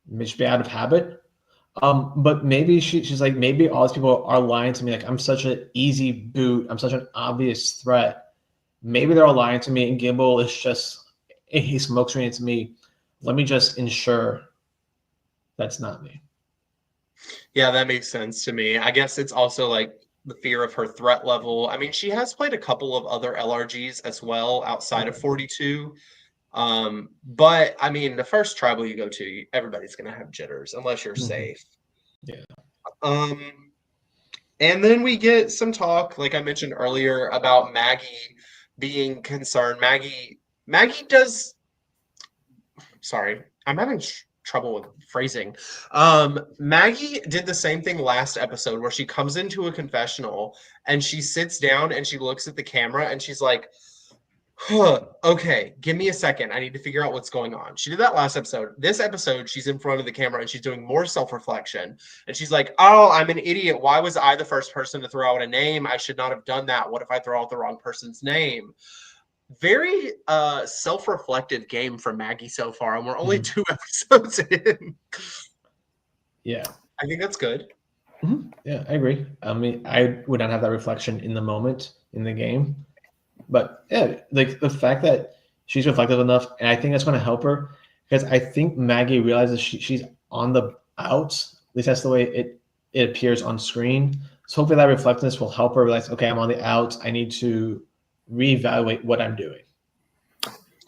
maybe she'd be out of habit. But maybe she's like, maybe all these people are lying to me. Like, I'm such an easy boot. I'm such an obvious threat. Maybe they're all lying to me, and Gibble is just he smoke screening to me. Let me just ensure that's not me. Yeah, that makes sense to me. I guess it's also like the fear of her threat level. I mean, she has played a couple of other LRGs as well outside of 42. But I mean, the first tribal you go to, everybody's gonna have jitters unless you're safe. Yeah. And then we get some talk, like I mentioned earlier, about Maggie being concerned. Maggie does. Sorry, I'm having trouble with phrasing. Maggie did the same thing last episode where she comes into a confessional and she sits down and she looks at the camera and she's like, huh, okay, give me a second. I need to figure out what's going on. She did that last episode. This episode, she's in front of the camera and she's doing more self-reflection. And she's like, oh, I'm an idiot. Why was I the first person to throw out a name? I should not have done that. What if I throw out the wrong person's name? Very self-reflective game from Maggie so far, and we're only 2 episodes in. Yeah. I think that's good. Yeah, I agree. I mean, I would not have that reflection in the moment in the game. But yeah, like the fact that she's reflective enough, and I think that's going to help her because I think Maggie realizes she's on the outs. At least that's the way it appears on screen. So hopefully that reflectiveness will help her realize, okay, I'm on the outs. I need to reevaluate what I'm doing.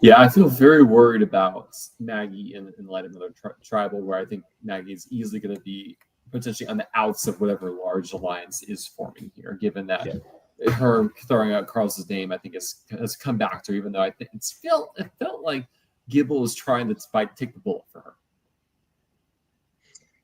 Yeah, I feel very worried about Maggie in light of another tribal, where I think Maggie is easily going to be potentially on the outs of whatever large alliance is forming here, given that her throwing out Carl's name, I think, has come back to her, even though I think it felt like Gibble was trying to take the bullet for her.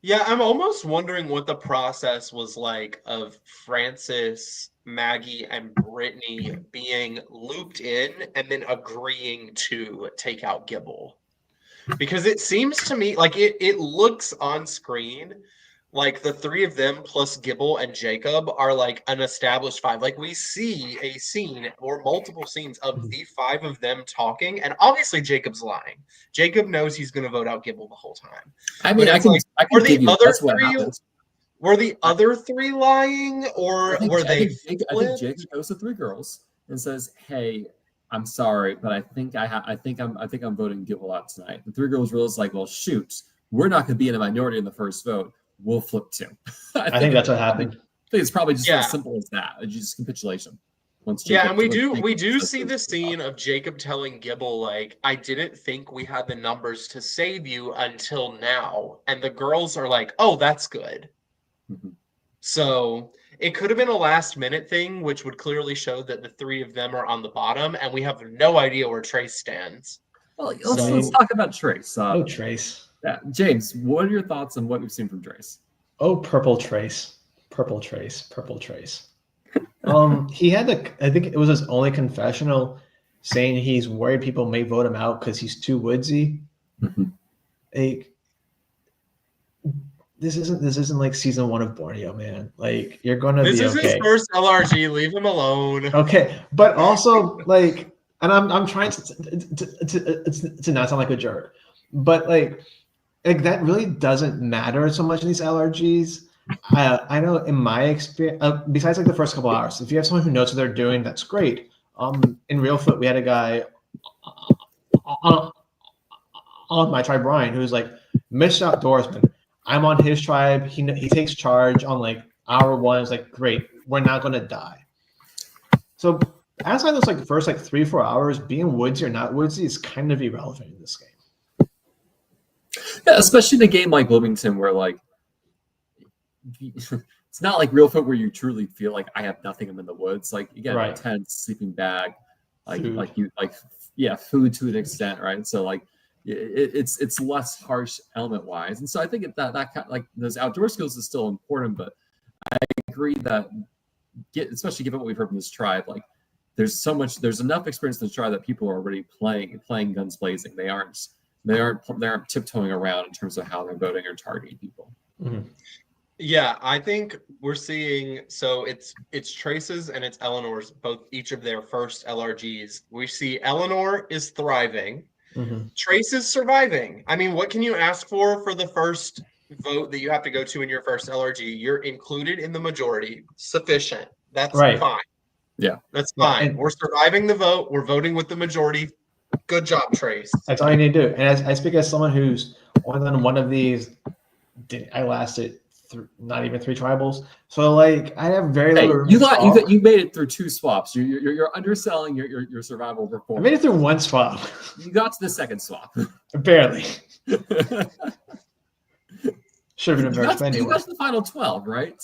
Yeah, I'm almost wondering what the process was like of Francis, Maggie, and Brittany being looped in and then agreeing to take out Gibble. Because it seems to me like it looks on screen like the 3 of them plus Gibble and Jacob are like an established 5. Like we see a scene or multiple scenes of the 5 of them talking, and obviously Jacob's lying. Jacob knows he's going to vote out Gibble the whole time. I mean, I can give you that's what happens. Were the other 3 lying, or were they? I think Jacob goes to 3 girls and says, "Hey, I'm sorry, but I think I'm voting Gibble out tonight." The 3 girls realize, like, well, shoot, we're not going to be in a minority in the first vote. We'll flip 2. I think that's what happened. I think it's probably just as simple as that. It's just capitulation. And we do see the scene of Jacob telling Gibble, like, I didn't think we had the numbers to save you until now. And the girls are like, oh, that's good. Mm-hmm. So it could have been a last minute thing, which would clearly show that the 3 of them are on the bottom, and we have no idea where Trace stands. Well, let's talk about Trace. Trace. Yeah, James, what are your thoughts on what we've seen from Trace? Oh, purple Trace. He had I think it was his only confessional saying he's worried people may vote him out because he's too woodsy. Like, this isn't like season 1 of Borneo, man. Like, you're gonna be okay. This is his first LRG. Leave him alone. Okay, but also like, and I'm trying to not sound like a jerk, but like that really doesn't matter so much in these LRGs. I know in my experience, besides like the first couple hours, if you have someone who knows what they're doing, that's great. In Reelfoot, we had a guy on my tribe, Brian, who's like Mr. Outdoorsman. I'm on his tribe. He takes charge on like hour 1. It's like, great, we're not gonna die. So outside those like first like 3-4 hours, being woodsy or not woodsy is kind of irrelevant in this game. Yeah, especially in a game like Bloomington, where like it's not like Reelfoot where you truly feel like I have nothing. I'm in the woods. Like, again, a tent, sleeping bag, food to an extent, right? So like it's less harsh element wise, and so I think that kind of, like, those outdoor skills is still important. But I agree that especially given what we've heard from this tribe, like there's enough experience in the tribe that people are already playing guns blazing. They aren't tiptoeing around in terms of how they're voting or targeting people. Mm-hmm. Yeah, I think we're seeing, so it's Trace's and it's Eleanor's, both each of their first LRGs. We see Eleanor is thriving. Trace is surviving. I mean, what can you ask for the first vote that you have to go to in your first LRG? You're included in the majority. Sufficient. That's Right. fine. Yeah. That's Yeah, fine. and- We're surviving the vote. We're voting with the majority. Good job, Trace. That's all you need to do. And I speak as someone who's only done one of these. I lasted not even 3 tribals, so like I have very Hey, little room to talk. you made it through 2 swaps. You're underselling your survival I performance. made it through 1 swap. You got to the second swap. Barely. you Should have been a got anyway. You got to the final 12, right?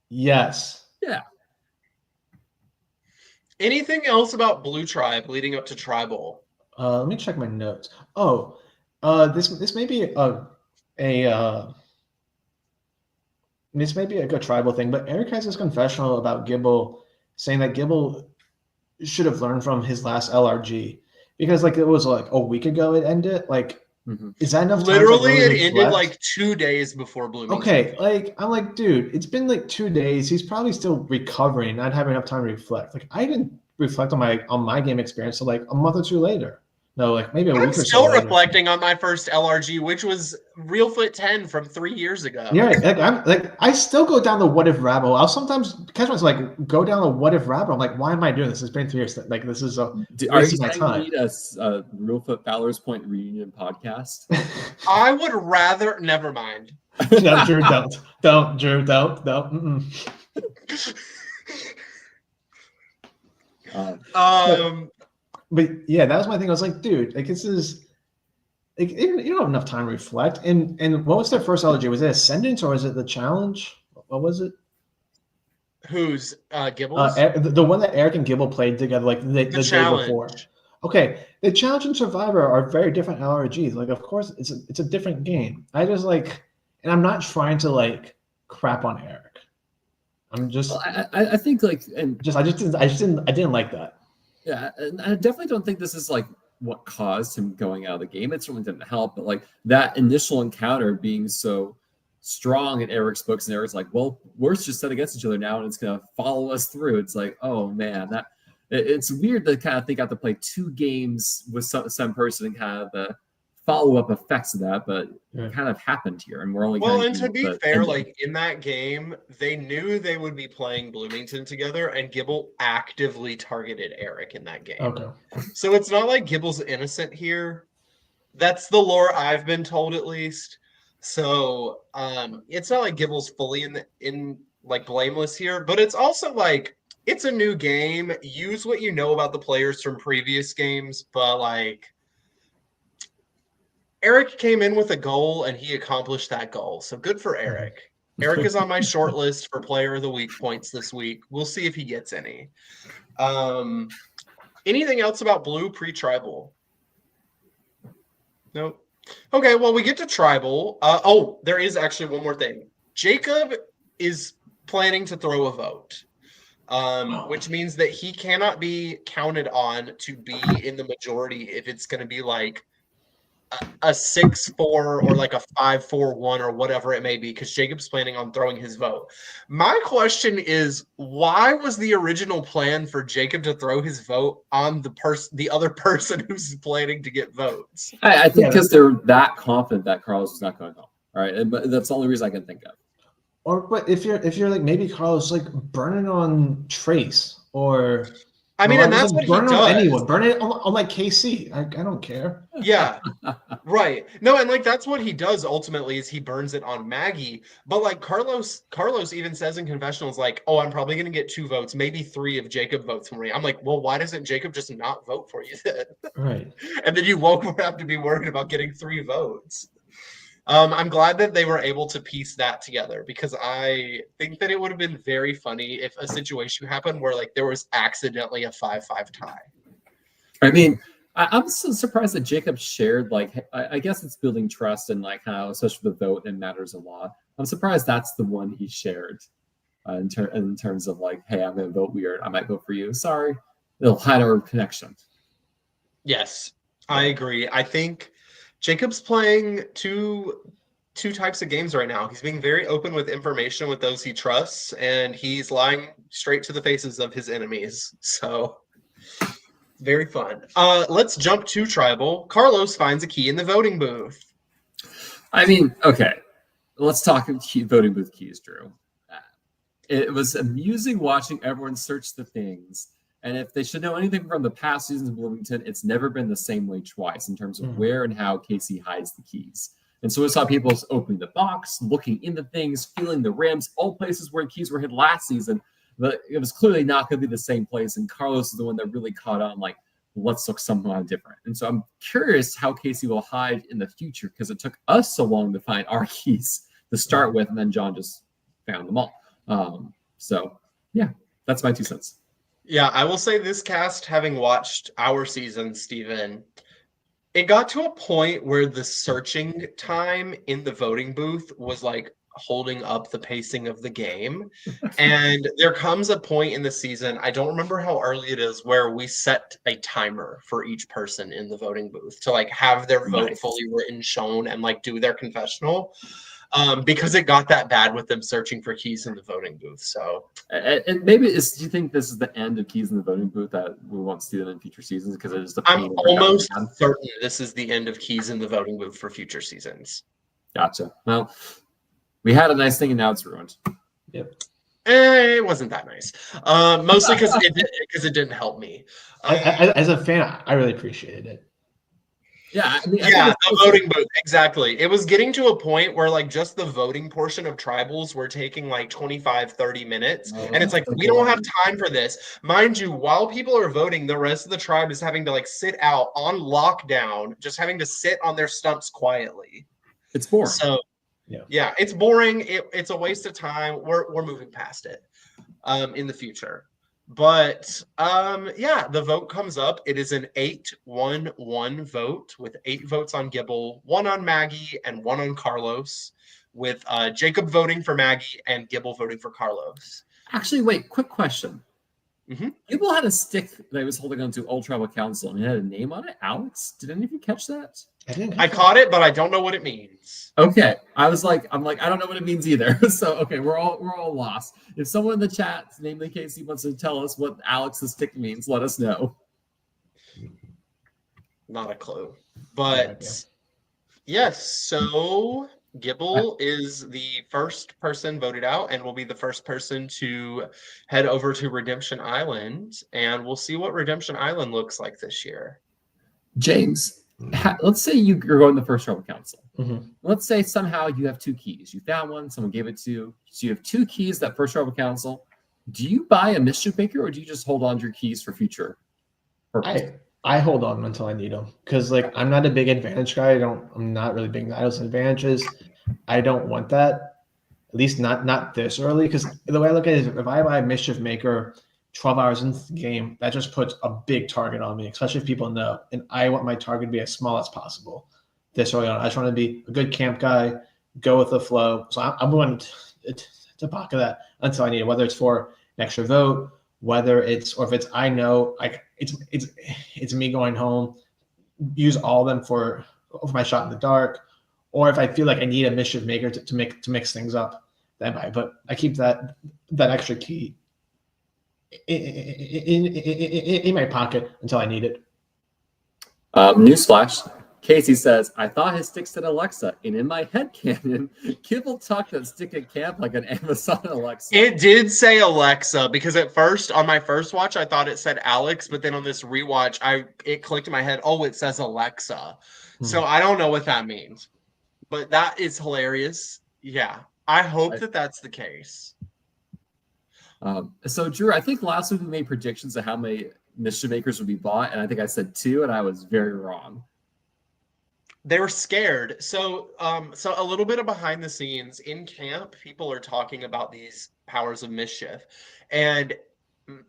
Yes. Yeah. Anything else about Blue Tribe leading up to Tribal? Let me check my notes. Oh, this may be this may be a good tribal thing, but Eric has this confessional about Gibble saying that Gibble should have learned from his last LRG because like it was like a week ago it ended. Like, is that enough time? Literally, to, like, it ended like 2 days before Bloomington. Okay, like I'm like, dude, it's been like 2 days. He's probably still recovering, not having enough time to reflect. Like I didn't reflect on my game experience until like a month or 2 later. No, like maybe a week or so. I'm still later. reflecting on my first LRG, which was Reelfoot 10 from 3 years ago. Yeah, I still go down the what if rabbit hole. I'll sometimes catch myself like go down the what if rabbit hole. I'm like, why am I doing this? It's been 3 years. Like this is Are you wasting my saying time. we need a Reelfoot Fowler's Point reunion podcast? I would rather. Never mind. No, Drew, don't, Drew, don't. But yeah, that was my thing. I was like, dude, like this is like you don't have enough time to reflect. And what was their first LG? Was it Ascendance or was it the challenge? What was it? Who's Gibbles? The one that Eric and Gibble played together, like the day challenge. before. Okay, the challenge and Survivor are very different LRGs. Like, of course, it's a different game. I just like, and I'm not trying to like crap on Eric. I'm just. Well, I think like and I didn't like that. Yeah, and I definitely don't think this is like what caused him going out of the game. It certainly didn't help, but like that initial encounter being so strong in Eric's books, and Eric's like, well, we're just set against each other now, and it's gonna follow us through. It's like, oh man, it's weird to kind of think I have to play 2 games with some person and kind of the follow-up effects of that, but it kind of happened here, and we're only and to be fair, like in that game, they knew they would be playing Bloomington together, and Gibble actively targeted Eric in that game. Okay. So it's not like Gibble's innocent here. That's the lore I've been told, at least. So it's not like Gibble's fully in like blameless here, but it's also like it's a new game. Use what you know about the players from previous games, but like Eric came in with a goal and he accomplished that goal. So good for Eric. Eric is on my short list for Player of the Week points this week. We'll see if he gets any. Anything else about Blue pre-tribal? Nope. Okay, well, we get to tribal. There is actually one more thing. Jacob is planning to throw a vote, which means that he cannot be counted on to be in the majority if it's going to be like a 6-4 or like a 5-4-1 or whatever it may be, because Jacob's planning on throwing his vote. My question is, why was the original plan for Jacob to throw his vote on the other person who's planning to get votes? I think because they're that confident that Carlos is not going to go. All right, but that's the only reason I can think of. But if you're like maybe Carlos like burning on Trace or. I mean, and that's what he does. Anyone. Burn it on like KC. I don't care. Yeah, right. No, and like that's what he does ultimately is he burns it on Maggie. But like Carlos even says in confessionals like, oh, I'm probably going to get 2 votes, maybe 3 if Jacob votes for me. I'm like, well, why doesn't Jacob just not vote for you then? Right. And then you won't have to be worried about getting 3 votes. I'm glad that they were able to piece that together because I think that it would have been very funny if a situation happened where like there was accidentally a 5-5 tie. I mean, I'm so surprised that Jacob shared, like, I guess it's building trust and like how, especially the vote, it matters a lot. I'm surprised that's the one he shared in terms of like, hey, I'm going to vote weird. I might vote for you. Sorry. It'll hide our connection. Yes, I agree. I think Jacob's playing too two types of games right now. He's being very open with information with those he trusts, and he's lying straight to the faces of his enemies. So very fun. Let's jump to tribal. Carlos finds a key in the voting booth. I mean, okay, let's talk voting booth keys, Drew. It was amusing watching everyone search the things. And if they should know anything from the past seasons of Bloomington, it's never been the same way twice in terms of where and how Casey hides the keys. And so we saw people opening the box, looking into things, feeling the rims, all places where keys were hid last season. But it was clearly not going to be the same place. And Carlos is the one that really caught on, like, let's look somehow different. And so I'm curious how Casey will hide in the future, because it took us so long to find our keys to start with, and then John just found them all. So, yeah, that's my 2 cents. Yeah, I will say this cast, having watched our season, Steven, it got to a point where the searching time in the voting booth was like holding up the pacing of the game. And there comes a point in the season, I don't remember how early it is, where we set a timer for each person in the voting booth to like have their vote fully written, shown, and like do their confessional. Because it got that bad with them searching for keys in the voting booth. So, and maybe do you think this is the end of keys in the voting booth, that we won't see them in future seasons because it is the pain? I'm almost certain this is the end of keys in the voting booth for future seasons. Gotcha. Well, we had a nice thing and now it's ruined. Yep. It wasn't that nice. Mostly because it didn't help me. As a fan, I really appreciated it. Yeah, I mean, the voting booth, exactly. It was getting to a point where like just the voting portion of tribals were taking like 25, 30 minutes. And it's like, we don't have time for this. Mind you, while people are voting, the rest of the tribe is having to like sit out on lockdown, just having to sit on their stumps quietly. It's boring. So yeah, it's boring. It's a waste of time. We're moving past it in the future. But yeah, the vote comes up. It is an 8-1-1 vote with 8 votes on Gibble, 1 on Maggie, and 1 on Carlos, with Jacob voting for Maggie and Gibble voting for Carlos. Actually, wait, quick question. Gibble had a stick that he was holding onto Old Tribal Council, and it had a name on it. Alex, did any of you catch that? I caught it, but I don't know what it means. Okay, I don't know what it means either. So okay, we're all lost. If someone in the chat, namely Casey, wants to tell us what Alex's stick means, let us know. Not a clue, but yes. So Gibble is the first person voted out and will be the first person to head over to Redemption Island, and we'll see what Redemption Island looks like this year. James, let's say you're going to the first tribal council. Mm-hmm. Let's say somehow you have 2 keys. You found one, someone gave it to you. So you have 2 keys that first tribal council. Do you buy a Mischief Maker, or do you just hold on to your keys for future purpose? I hold on until I need them, because like I'm not a big advantage guy. I'm not really big idols and advantages. I don't want that, at least not this early, because the way I look at it is, if I buy a Mischief Maker 12 hours into the game, that just puts a big target on me, especially if people know. And I want my target to be as small as possible this early on. I just want to be a good camp guy, go with the flow. So I'm going to pocket that until I need it, whether it's for an extra vote, whether it's, or if it's, I know, like it's me going home, use all of them for my shot in the dark, or if I feel like I need a Mischief Maker to mix things up, then buy. But I keep that extra key in my pocket until I need it. Newsflash. Casey says, I thought his stick said Alexa, and in my head canon, Kibble tucked that stick at camp like an Amazon Alexa. It did say Alexa, because at first, on my first watch, I thought it said Alex, but then on this rewatch, it clicked in my head, oh, it says Alexa. So I don't know what that means, but that is hilarious. Yeah, I hope that that's the case. So, Drew, I think last week we made predictions of how many Mischief Makers would be bought, and I think I said 2, and I was very wrong. They were scared. So a little bit of behind the scenes in camp, people are talking about these powers of mischief, and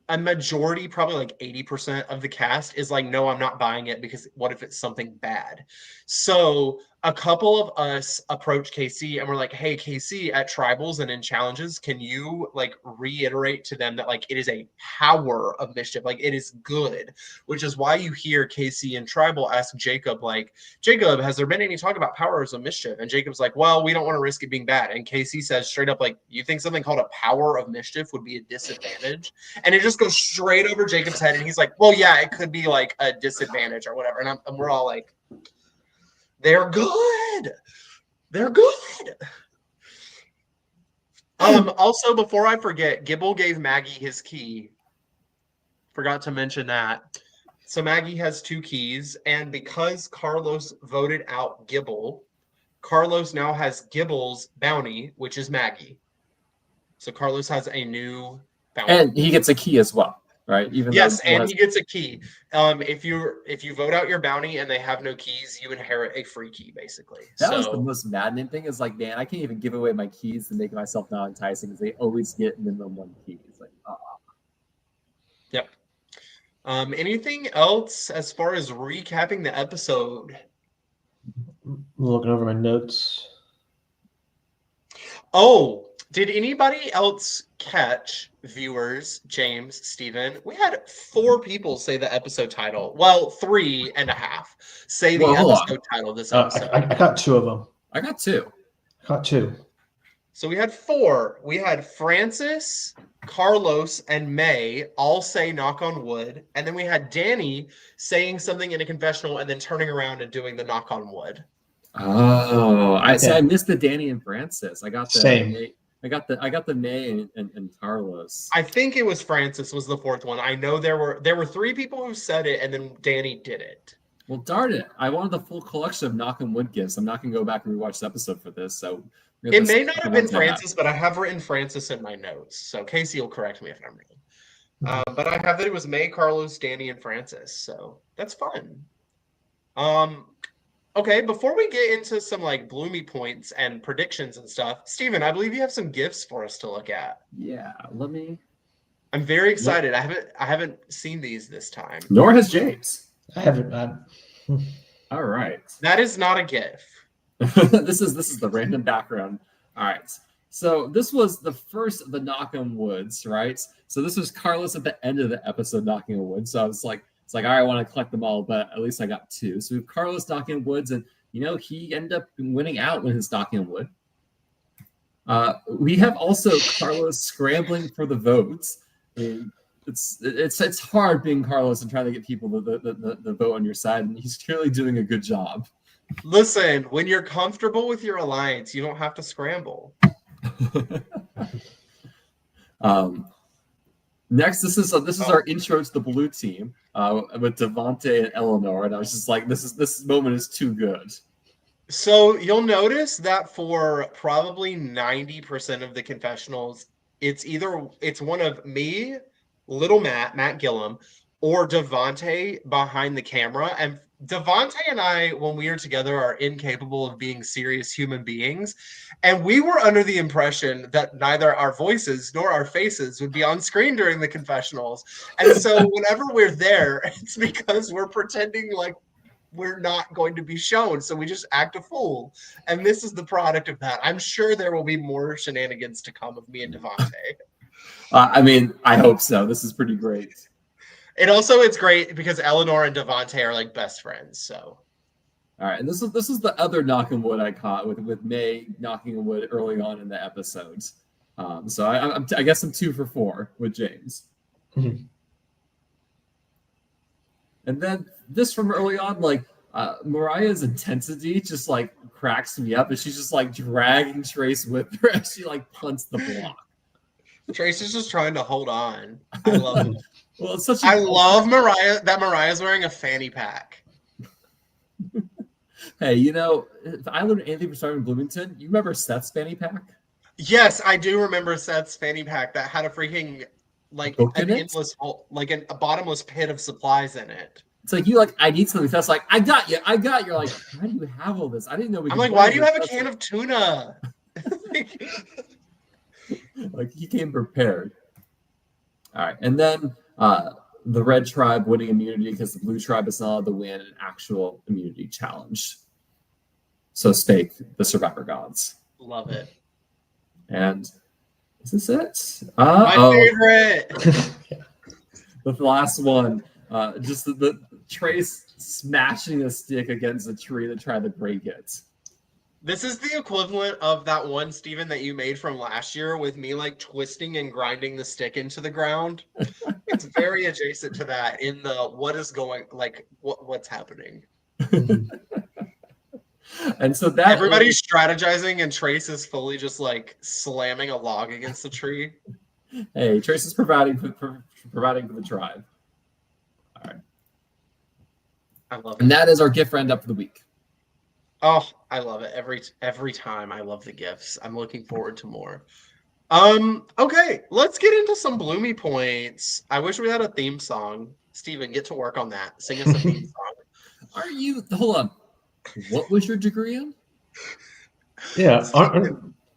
a majority, probably like 80% of the cast is like, no, I'm not buying it, because what if it's something bad? So a couple of us approached KC and we're like, hey, KC, at tribals and in challenges, can you like reiterate to them that like it is a power of mischief, like it is good, which is why you hear KC in tribal ask Jacob, like, Jacob, has there been any talk about powers of mischief? And Jacob's like, well, we don't want to risk it being bad. And KC says straight up, like, you think something called a power of mischief would be a disadvantage? And it just goes straight over Jacob's head. And he's like, well, yeah, it could be like a disadvantage or whatever. And we're all like, they're good. They're good. Also, before I forget, Gibble gave Maggie his key. Forgot to mention that. So Maggie has 2 keys, and because Carlos voted out Gibble, Carlos now has Gibble's bounty, which is Maggie. So Carlos has a new bounty. And he gets a key as well, right? Yes, and he gets a key. If you vote out your bounty and they have no keys, you inherit a free key, basically. That was the most maddening thing. Is like, man, I can't even give away my keys to make myself not enticing because they always get minimum 1 key. It's like, Yep. Anything else as far as recapping the episode? Looking over my notes. Oh, did anybody else catch, viewers, James, Steven? We had 4 people say the episode title. Well, 3.5 say the episode title of this episode. I got 2 of them. I got 2. I got 2. So we had 4. We had Francis, Carlos, and May all say knock on wood. And then we had Danny saying something in a confessional and then turning around and doing the knock on wood. Oh, I missed the Danny and Francis. I got the same. I got the May and Carlos. I think it was Francis was the 4th one. I know there were 3 people who said it, and then Danny did it. Well, darn it! I wanted the full collection of knock on wood gifts. I'm not gonna go back and rewatch the episode for this. So it may not have been Francis, but I have written Francis in my notes. So Casey will correct me if I'm wrong. But I have that it was May, Carlos, Danny, and Francis. So that's fun. Okay, before we get into some like bloomy points and predictions and stuff, Steven, I believe you have some gifts for us to look at. Yeah, let me. I'm very excited. I haven't seen these this time. Nor has James. I haven't. All right. That is not a GIF. This is the random background. All right. So this was the first of the knock on woods, right? So this was Carlos at the end of the episode knocking on wood. So I was like, it's like, all right, I want to collect them all, but at least I got 2. So we have Carlos knocking on woods, and he ended up winning out with his knocking on wood. We have also Carlos scrambling for the votes. It's hard being Carlos and trying to get people the vote on your side, and he's clearly doing a good job. Listen, when you're comfortable with your alliance, you don't have to scramble. Next, this is our intro to the blue team with Devontae and Eleanor, and I was just like, this moment is too good. So you'll notice that for probably 90% of the confessionals, it's one of me, little Matt Gillum, or Devontae behind the camera. And Devontae and I, when we are together, are incapable of being serious human beings. And we were under the impression that neither our voices nor our faces would be on screen during the confessionals. And so whenever we're there, it's because we're pretending like we're not going to be shown. So we just act a fool. And this is the product of that. I'm sure there will be more shenanigans to come of me and Devontae. I mean, I hope so. This is pretty great. It's great because Eleanor and Devontae are like best friends. So, all right, and this is the other knock on wood I caught with May knocking on wood early on in the episodes. So I guess I'm 2 for 4 with James. Mm-hmm. And then this from early on, like Mariah's intensity just like cracks me up, and she's just like dragging Trace with her as she like punts the block. Trace is just trying to hold on. I love it. Well, it's such. I love Mariah. That Mariah's wearing a fanny pack. Hey, if I learned anything from Surviving Bloomington, you remember Seth's fanny pack? Yes, I do remember Seth's fanny pack that had a freaking like an endless hole, like a bottomless pit of supplies in it. It's like I need something. That's like, I got you. You're like, how do you have all this? I didn't know we. I'm like, why do you have a can of tuna? Like he came prepared. All right, and then the red tribe winning immunity because the blue tribe is not allowed to win an actual immunity challenge. So spake the Survivor gods. Love it. And is this it? My favorite. The last one. Just the Trace smashing a stick against a tree to try to break it. This is the equivalent of that one, Steven, that you made from last year with me like twisting and grinding the stick into the ground. It's very adjacent to that in the what's happening. And so that everybody's strategizing and Trace is fully just like slamming a log against the tree. Hey, Trace is providing for the tribe. All right. I love it. And that is our gift roundup for the week. Oh, I love it. Every time I love the gifts. I'm looking forward to more. Okay, let's get into some Bloomy points. I wish we had a theme song. Steven, get to work on that. Sing us a theme song. Hold on. What was your degree in? Yeah.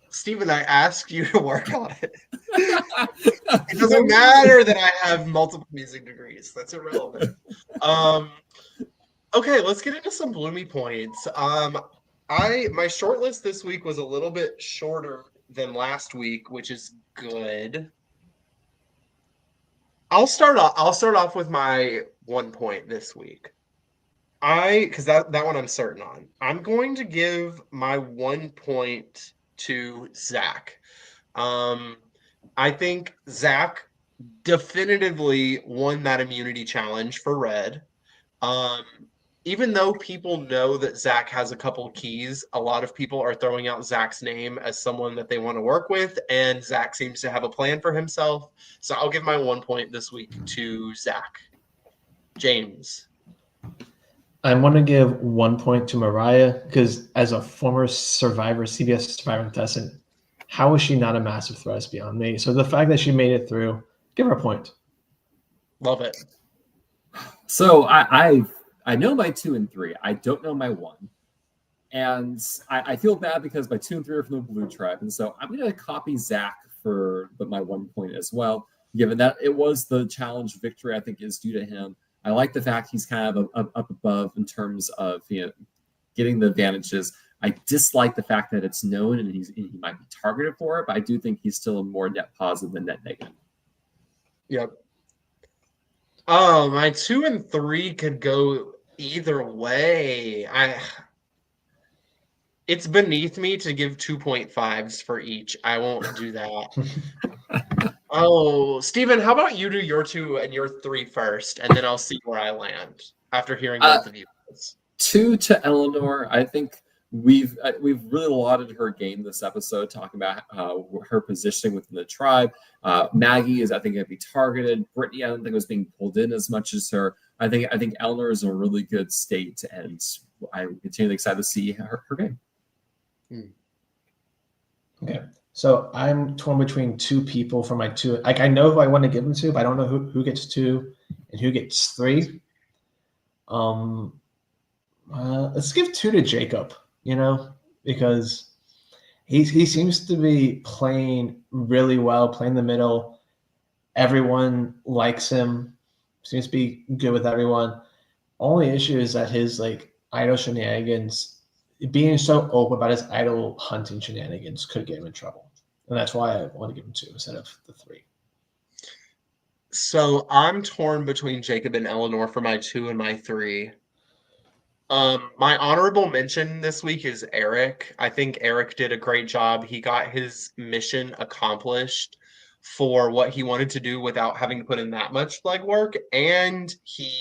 Steven, I asked you to work on it. It doesn't matter that I have multiple music degrees. That's irrelevant. Okay, let's get into some Bloomy points. My short list this week was a little bit shorter than last week, which is good. I'll start off with my 1 point this week. Because that one I'm certain on. I'm going to give my 1 point to Zach. I think Zach definitively won that immunity challenge for Red. Even though people know that Zach has a couple keys, a lot of people are throwing out Zach's name as someone that they want to work with, and Zach seems to have a plan for himself. So I'll give my 1 point this week to Zach. James. I want to give 1 point to Mariah because as a former Survivor, CBS Survivor contestant, how is she not a massive threat is beyond me. So the fact that she made it through, give her a point. Love it. So I know my 2 and 3. I don't know my 1. And I feel bad because my 2 and 3 are from the Blue Tribe. And so I'm going to copy Zach for my 1 point as well, given that it was the challenge victory I think is due to him. I like the fact he's kind of up above in terms of getting the advantages. I dislike the fact that it's known and he might be targeted for it, but I do think he's still more net positive than net negative. Yep. Oh, my 2 and 3 could go either way. It's beneath me to give 2.5s for each. I won't do that. Oh, Steven, how about you do your 2 and your 3 first, and then I'll see where I land after hearing both of you. 2 to Eleanor. I think we've really lauded her game this episode, talking about her positioning within the tribe. Maggie is, I think, going to be targeted. Brittany, I don't think was being pulled in as much as her. I think Eleanor is in a really good state, and I'm continually excited to see her game. Okay. So I'm torn between 2 people for my 2. Like I know who I want to give them to, but I don't know who gets 2 and who gets 3. Let's give 2 to Jacob, because he seems to be playing really well, playing the middle. Everyone likes him, seems to be good with everyone. Only issue is that his idol shenanigans, being so open about his idol hunting shenanigans could get him in trouble. And that's why I want to give him 2 instead of the 3. So I'm torn between Jacob and Eleanor for my 2 and my 3. My honorable mention this week is Eric. I think Eric did a great job. He got his mission accomplished for what he wanted to do without having to put in that much legwork. And he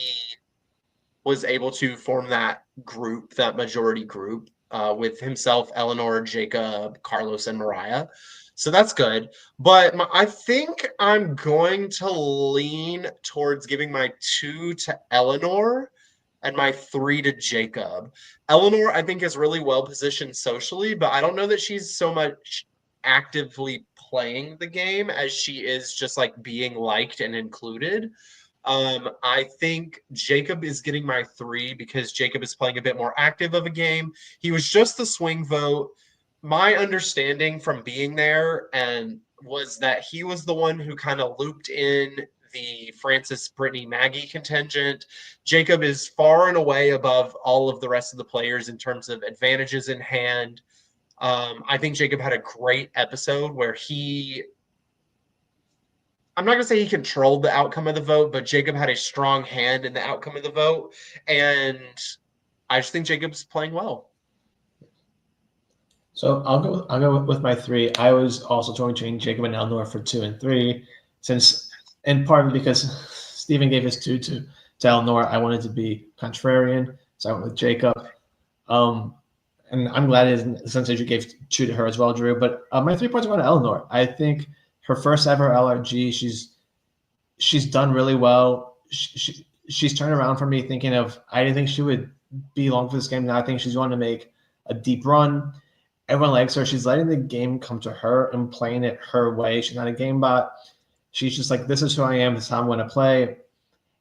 was able to form that group, that majority group, with himself, Eleanor, Jacob, Carlos, and Mariah. So that's good. But I think I'm going to lean towards giving my 2 to Eleanor and my 3 to Jacob. Eleanor, I think, is really well positioned socially, but I don't know that she's so much actively playing the game as she is just being liked and included. I think Jacob is getting my 3 because Jacob is playing a bit more active of a game. He was just the swing vote. My understanding from being there was that he was the one who kind of looped in the Francis, Brittany, Maggie contingent. Jacob is far and away above all of the rest of the players in terms of advantages in hand. I think Jacob had a great episode where I'm not going to say he controlled the outcome of the vote, but Jacob had a strong hand in the outcome of the vote. And I just think Jacob's playing well. So I'll go with my 3. I was also torn between Jacob and Eleanor for 2 and 3, since in part because Stephen gave his 2 to Eleanor, I wanted to be contrarian, so I went with Jacob. And I'm glad it isn't since you gave 2 to her as well, Drew. But my 3 points are going to Eleanor. I think her first ever LRG, she's done really well. She's turned around for me, thinking of I didn't think she would be long for this game. Now I think she's going to make a deep run. Everyone likes her. She's letting the game come to her and playing it her way. She's not a game bot. She's just like, this is who I am. This is how I'm going to play.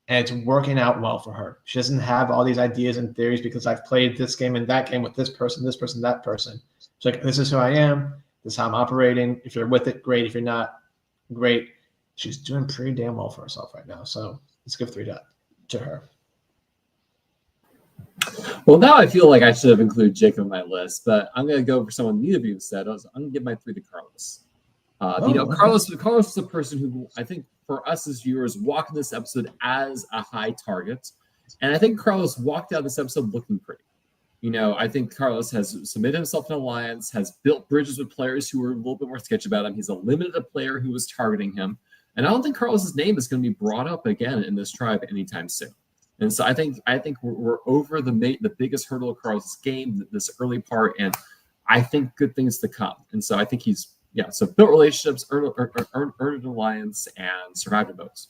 And it's working out well for her. She doesn't have all these ideas and theories because I've played this game and that game with this person, that person. She's like, this is who I am. This is how I'm operating. If you're with it, great. If you're not, great. She's doing pretty damn well for herself right now. So let's give 3 to her. Well, now I feel like I should have included Jacob in my list, but I'm going to go for someone neither of you said. I'm going to give my 3 to Carlos. Carlos was the person who I think for us as viewers walked in this episode as a high target. And I think Carlos walked out of this episode looking pretty. I think Carlos has submitted himself to an alliance, has built bridges with players who were a little bit more sketchy about him. He's eliminated a player who was targeting him. And I don't think Carlos's name is going to be brought up again in this tribe anytime soon. And so I think we're over the biggest hurdle of Carlos's game, this early part, and I think good things to come. And so I think so built relationships, earned an alliance, and survived in votes.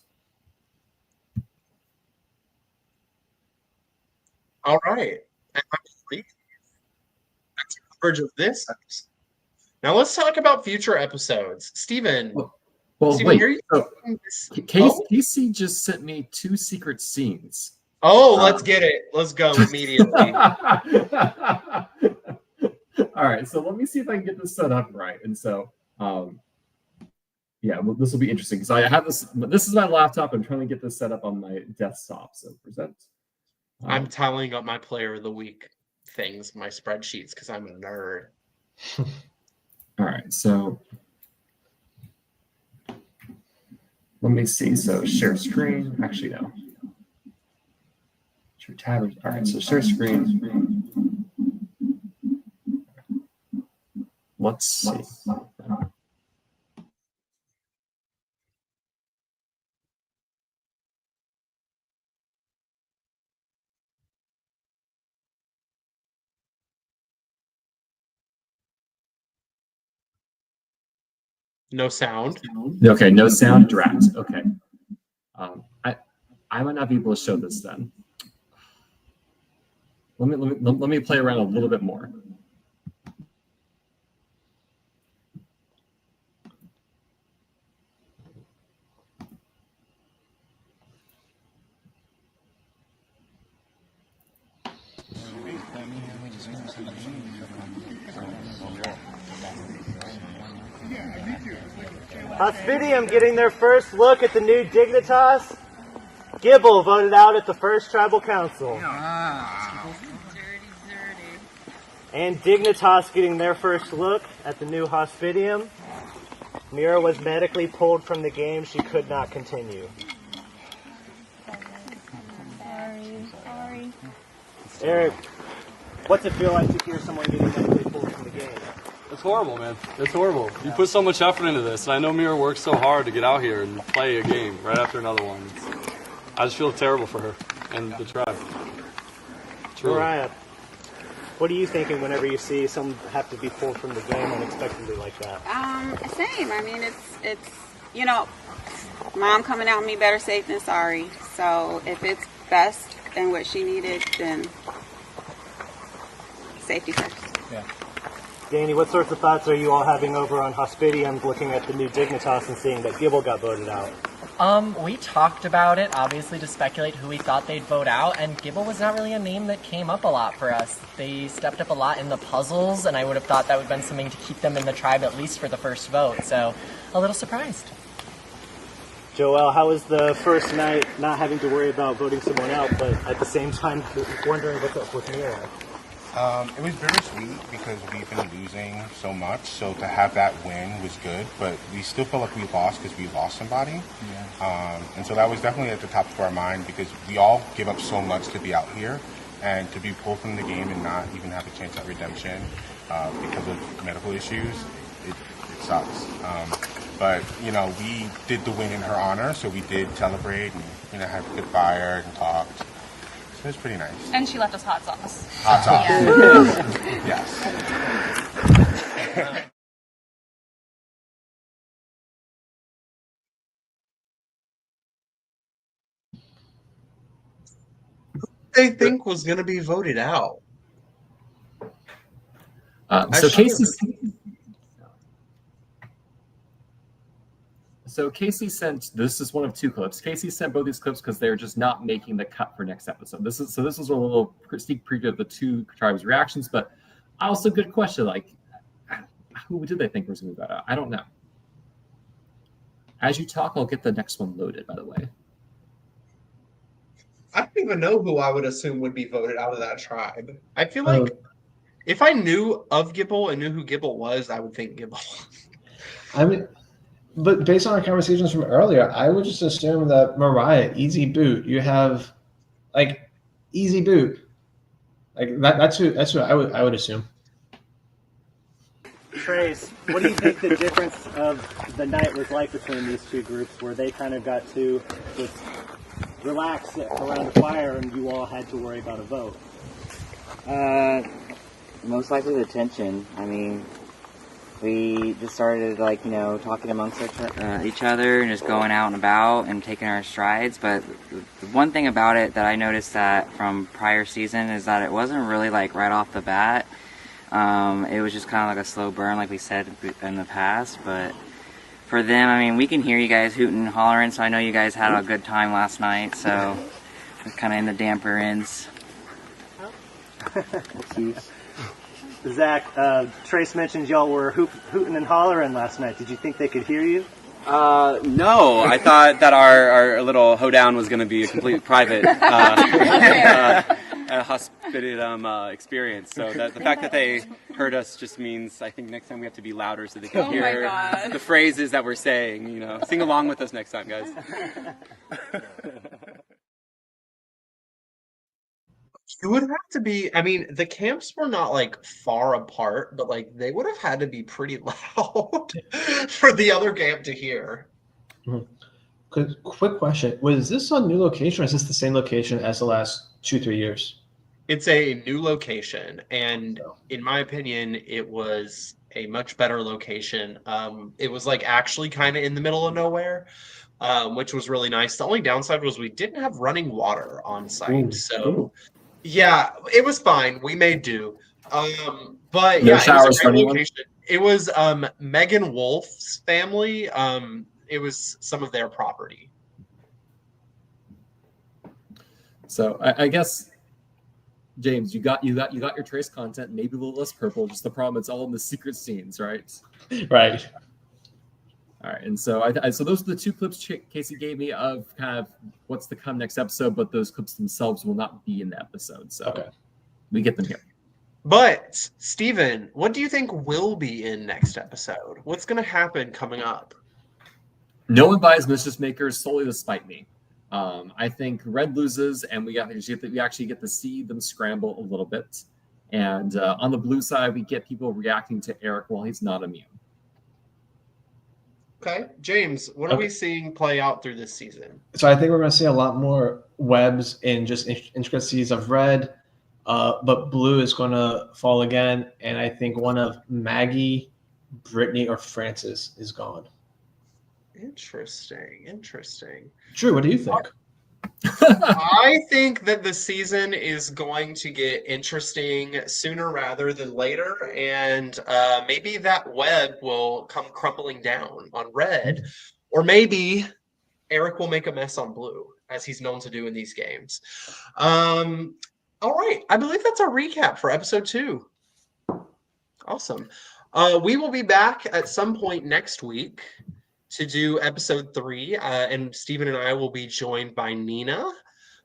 All right. And I believe that's the coverage of this episode. Now let's talk about future episodes. Steven. Stephen, wait. Casey just sent me 2 secret scenes. Oh, let's get it. Let's go immediately. All right, so let me see if I can get this set up right. And so, this will be interesting because I have this. This is my laptop. I'm trying to get this set up on my desktop. So present. I'm tallying up my player of the week things, my spreadsheets, because I'm a nerd. All right, so let me see. So share screen. Actually, no. Share tab. All right, so share screen. Let's see. No sound. Okay, no sound. Drat. Okay. I might not be able to show this then. Let me play around a little bit more. Hospidium getting their first look at the new Dignitas. Gibble voted out at the first tribal council. And Dignitas getting their first look at the new Hospidium. Mira was medically pulled from the game. She could not continue. Sorry. Eric, what's it feel like to hear someone getting medically pulled from the game? It's horrible, man. It's horrible. You put so much effort into this, and I know Mira worked so hard to get out here and play a game right after another one. I just feel terrible for her and the tribe. Truly. Mariah, what are you thinking whenever you see someone have to be pulled from the game unexpectedly like that? Same. I mean, it's mom coming out, me better safe than sorry. So if it's best and what she needed, then safety first. Yeah. Danny, what sorts of thoughts are you all having over on Hospidium looking at the new Dignitas and seeing that Gibble got voted out? We talked about it, obviously, to speculate who we thought they'd vote out, and Gibble was not really a name that came up a lot for us. They stepped up a lot in the puzzles, and I would have thought that would have been something to keep them in the tribe at least for the first vote, so a little surprised. Joel, how was the first night not having to worry about voting someone out, but at the same time wondering what's up with Mira? It was bittersweet because we've been losing so much, so to have that win was good, but we still felt like we lost because we lost somebody. Yeah. And so that was definitely at the top of our mind because we all give up so much to be out here, and to be pulled from the game and not even have a chance at redemption because of medical issues, it sucks. But, we did the win in her honor, so we did celebrate and, had a good fire and talked. So it was pretty nice. And she left us hot sauce. Hot sauce. Yeah. Yes. They think was going to be voted out. So Casey sent, this is one of two clips. Casey sent both these clips because they're just not making the cut for next episode. This is a little sneak preview of the two tribes' reactions, but also good question. Like, who did they think was going to be voted out? I don't know. As you talk, I'll get the next one loaded, by the way. I don't even know who I would assume would be voted out of that tribe. I feel like if I knew of Gibble and knew who Gibble was, I would think Gibble. I mean, but based on our conversations from earlier, I would just assume that Mariah, easy boot. You have, like, easy boot. Like that's who I would assume. Trace, what do you think the difference of the night was like between these two groups, where they kind of got to just relax around the fire and you all had to worry about a vote? Most likely the tension. I mean, we just started, talking amongst each other and just going out and about and taking our strides. But the one thing about it that I noticed that from prior season is that it wasn't really, right off the bat. It was just kind of like a slow burn, like we said in the past. But for them, I mean, we can hear you guys hooting and hollering, so I know you guys had a good time last night. So it's kind of in the damper ends. Zach, Trace mentioned y'all were hooting and hollering last night. Did you think they could hear you? No, I thought that our little hoedown was going to be a complete private hospitium experience. So that the fact that they heard us just means I think next time we have to be louder so they can hear the phrases that we're saying. Sing along with us next time, guys. You would have to be, I mean, the camps were not far apart, but they would have had to be pretty loud for the other camp to hear. Mm-hmm. Quick question. Was this a new location or is this the same location as the last 2-3 years? It's a new location, and in my opinion, it was a much better location. It was actually kind of in the middle of nowhere, which was really nice. The only downside was we didn't have running water on site. Yeah, it was fine. We made do. But yeah, it was a great location. It was Megan Wolf's family. It was some of their property. So I guess, James, you got your Trace content, maybe a little less purple. Just the problem, it's all in the secret scenes, right? Right. All right, and so so those are the two clips Casey gave me of kind of what's to come next episode, but those clips themselves will not be in the episode, so we get them here. But Steven, what do you think will be in next episode? What's going to happen coming up? No one buys Mischief Makers solely to spite me. I think Red loses, and we actually get to see them scramble a little bit. And on the blue side, we get people reacting to Eric while he's not immune. Okay, James, what are we seeing play out through this season? So I think we're going to see a lot more webs in just intricacies of Red, but blue is going to fall again, and I think one of Maggie, Brittany, or Francis is gone. Interesting. Drew, what do you think? I think that the season is going to get interesting sooner rather than later, and maybe that web will come crumbling down on Red, or maybe Eric will make a mess on Blue, as he's known to do in these games. All right, I believe that's our recap for episode 2. Awesome. We will be back at some point next week. to do episode 3, and Stephen and I will be joined by Nina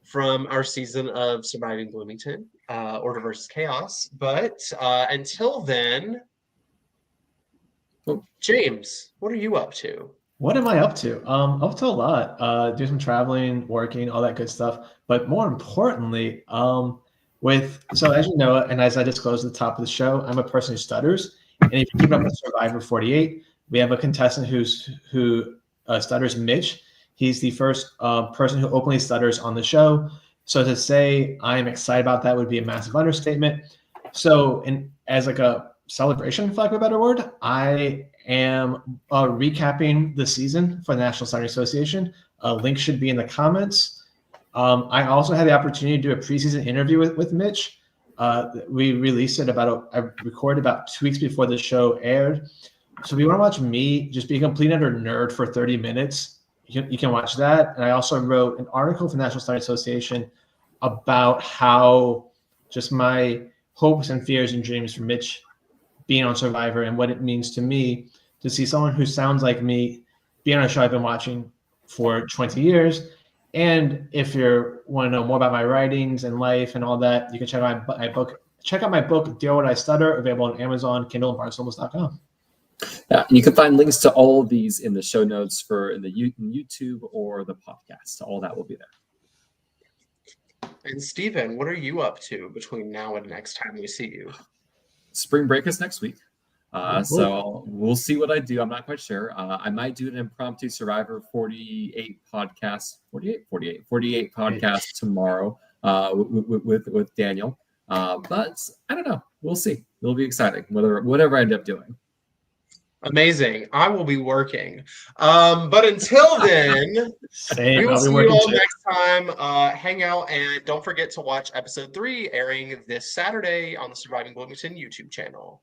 from our season of Surviving Bloomington, Order versus Chaos. But until then, James, what are you up to? What am I up to? Up to a lot. Do some traveling, working, all that good stuff. But more importantly, so as you know, and as I disclosed at the top of the show, I'm a person who stutters. And if you keep up with Survivor 48, we have a contestant who stutters, Mitch. He's the first person who openly stutters on the show. So to say I'm excited about that would be a massive understatement. So, as like a celebration, for lack of a better word, I am recapping the season for the National Stuttering Association. A link should be in the comments. I also had the opportunity to do a preseason interview with Mitch. We released it I recorded about 2 weeks before the show aired. So if you want to watch me just be a complete utter nerd for 30 minutes, you can watch that. And I also wrote an article for the National Stuttering Association about how just my hopes and fears and dreams for Mitch being on Survivor and what it means to me to see someone who sounds like me be on a show I've been watching for 20 years. And if you want to know more about my writings and life and all that, you can check out my book. Check out my book, Deal What I Stutter, available on Amazon, Kindle, and BarnesandNobles.com. Yeah, you can find links to all of these in the show notes in the YouTube or the podcast. All that will be there. And Stephen, what are you up to between now and next time we see you? Spring break is next week. So we'll see what I do. I'm not quite sure. I might do an impromptu Survivor 48 podcast tomorrow with Daniel. But I don't know. We'll see. It'll be exciting. Whatever I end up doing. Amazing. I will be working. But until then, we will see you all next time. Hang out and don't forget to watch episode 3 airing this Saturday on the Surviving Bloomington YouTube channel.